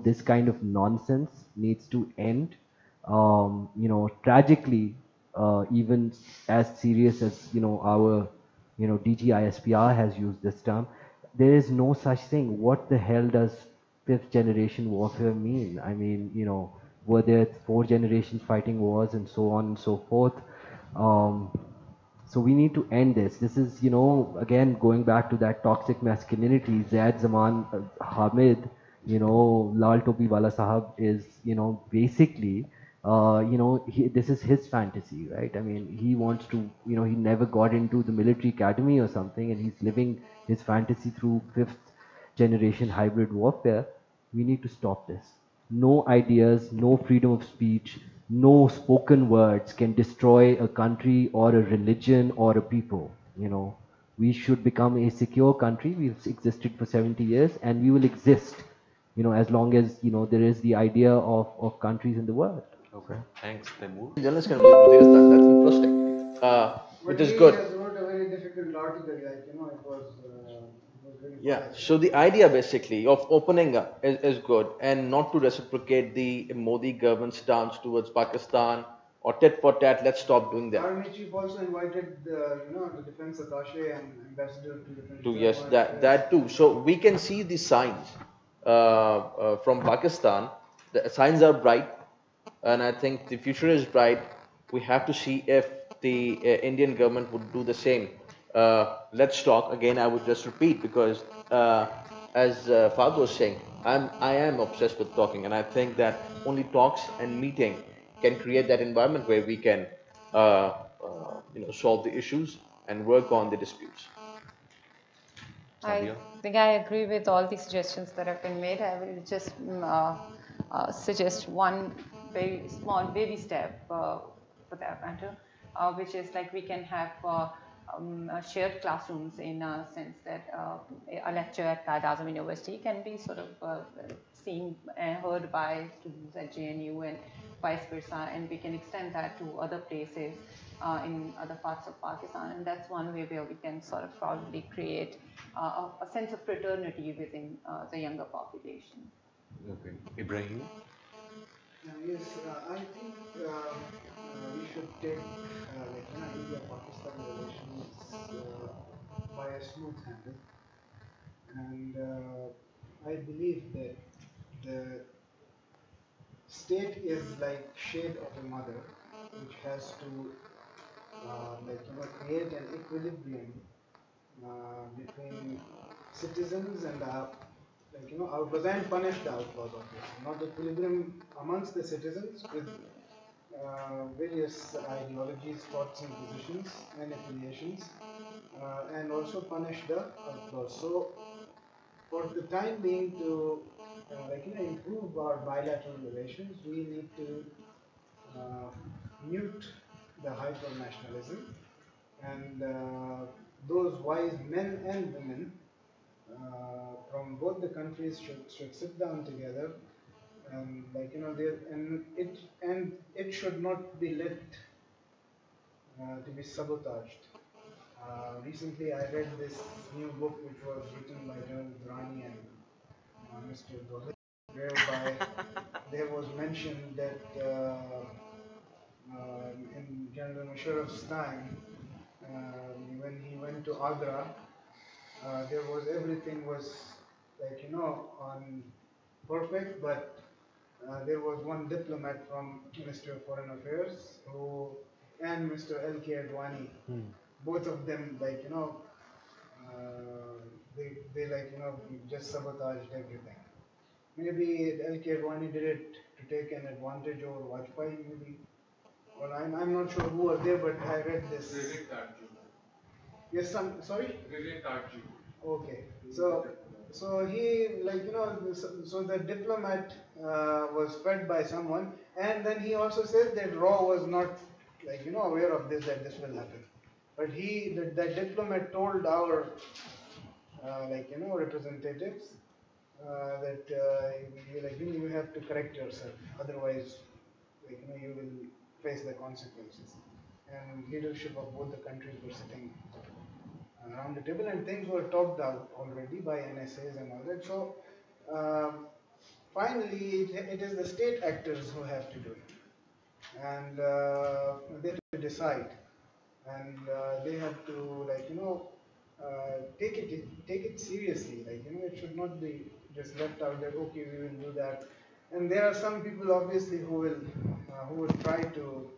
this kind of nonsense needs to end. Tragically, even as serious as, our DGISPR has used this term, there is no such thing. What the hell does fifth generation warfare mean? I mean, were there 4 generations fighting wars and so on and so forth? Um, so we need to end this. This is, again, going back to that toxic masculinity. Zaid Zaman Hamid, Lal Topi Wala Sahab is, basically, this is his fantasy, right? I mean, he wants to, he never got into the military academy or something, and he's living his fantasy through fifth generation hybrid warfare. We need to stop this. No ideas, no freedom of speech, no spoken words can destroy a country or a religion or a people. We should become a secure country. We've existed for 70 years and we will exist, as long as, there is the idea of countries in the world. Okay, thanks, Taimur. Journalists can believe Waziristan. That's interesting. It is good. He wrote a very difficult article, it was very Yeah, so the idea basically of opening up is good, and not to reciprocate the Modi government's stance towards Pakistan or tit for tat. Let's stop doing that. Army chief also invited the defense attaché and ambassador to different. Yes, that too. So we can see the signs from Pakistan. The signs are bright, and I think the future is bright. We have to see if the Indian government would do the same. Let's talk again. I would just repeat because, as Fahd was saying, I am obsessed with talking, and I think that only talks and meeting can create that environment where we can, solve the issues and work on the disputes. I think I agree with all the suggestions that have been made. I will just suggest one very small baby step for that matter, which is like we can have shared classrooms in a sense that a lecture at Qaid Azam University can be sort of seen and heard by students at JNU and vice versa, and we can extend that to other places in other parts of Pakistan, and that's one way where we can sort of probably create a sense of fraternity within the younger population. Okay, Ibrahim? Yes, I think we should take India-Pakistan relations by a smooth handle, and I believe that the state is like shade of a mother, which has to create an equilibrium between citizens and outlaws, and punish the outlaws, obviously. Not equilibrium amongst the citizens with various ideologies, thoughts, and positions and affiliations, and also punish the outlaws. So, for the time being, to improve our bilateral relations, we need to mute the hyper-nationalism, and those wise men and women from both the countries should sit down together, and it should not be let to be sabotaged. Recently, I read this new book which was written by General Durrani and Mr. Dohit, whereby there was mentioned that in General Musharraf's time, when he went to Agra, there was everything was on perfect, but there was one diplomat from Ministry of Foreign Affairs and Mr. L.K. Advani, both of them they just sabotaged everything. Maybe L.K. Advani did it to take an advantage over Vajpayee, maybe. Well, I'm not sure who was there, but I read this. Yes, sorry? Okay, so he so the diplomat was fed by someone, and then he also says that Raw was not aware of this, that this will happen, but the diplomat told our representatives that you have to correct yourself, otherwise you will face the consequences. And leadership of both the countries were sitting around the table, and things were talked out already by NSAs and all that. So finally, it is the state actors who have to do it, and they have to decide, and they have to take it seriously. It should not be just left out that okay, we will do that. And there are some people obviously who will try to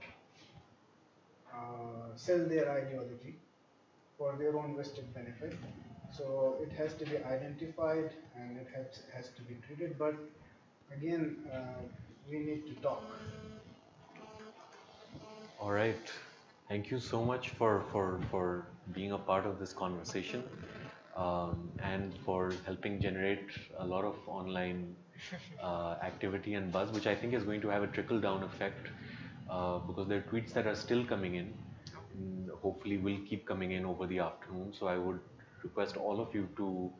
sell their ideology for their own vested benefit. So it has to be identified and it has to be treated. But again, we need to talk. All right. Thank you so much for being a part of this conversation and for helping generate a lot of online activity and buzz, which I think is going to have a trickle-down effect because there are tweets that are still coming in. Hopefully will keep coming in over the afternoon. So I would request all of you to,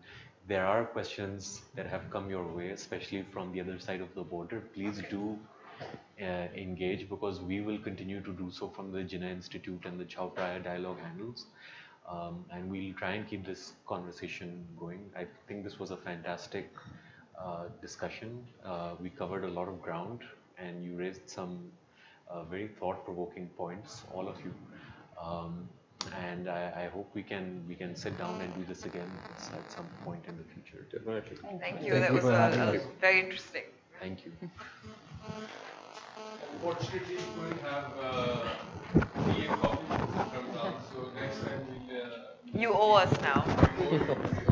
there are questions that have come your way, especially from the other side of the border. Please do engage, because we will continue to do so from the Jinnah Institute and the Chao Phraya dialogue handles. And we'll try and keep this conversation going. I think this was a fantastic discussion. We covered a lot of ground and you raised some very thought-provoking points, all of you. And I hope we can sit down and do this again at some point in the future. Definitely. Thank you. That was very interesting. Thank you. Unfortunately, we couldn't have tea and coffee from now, so next time we'll. You owe us now.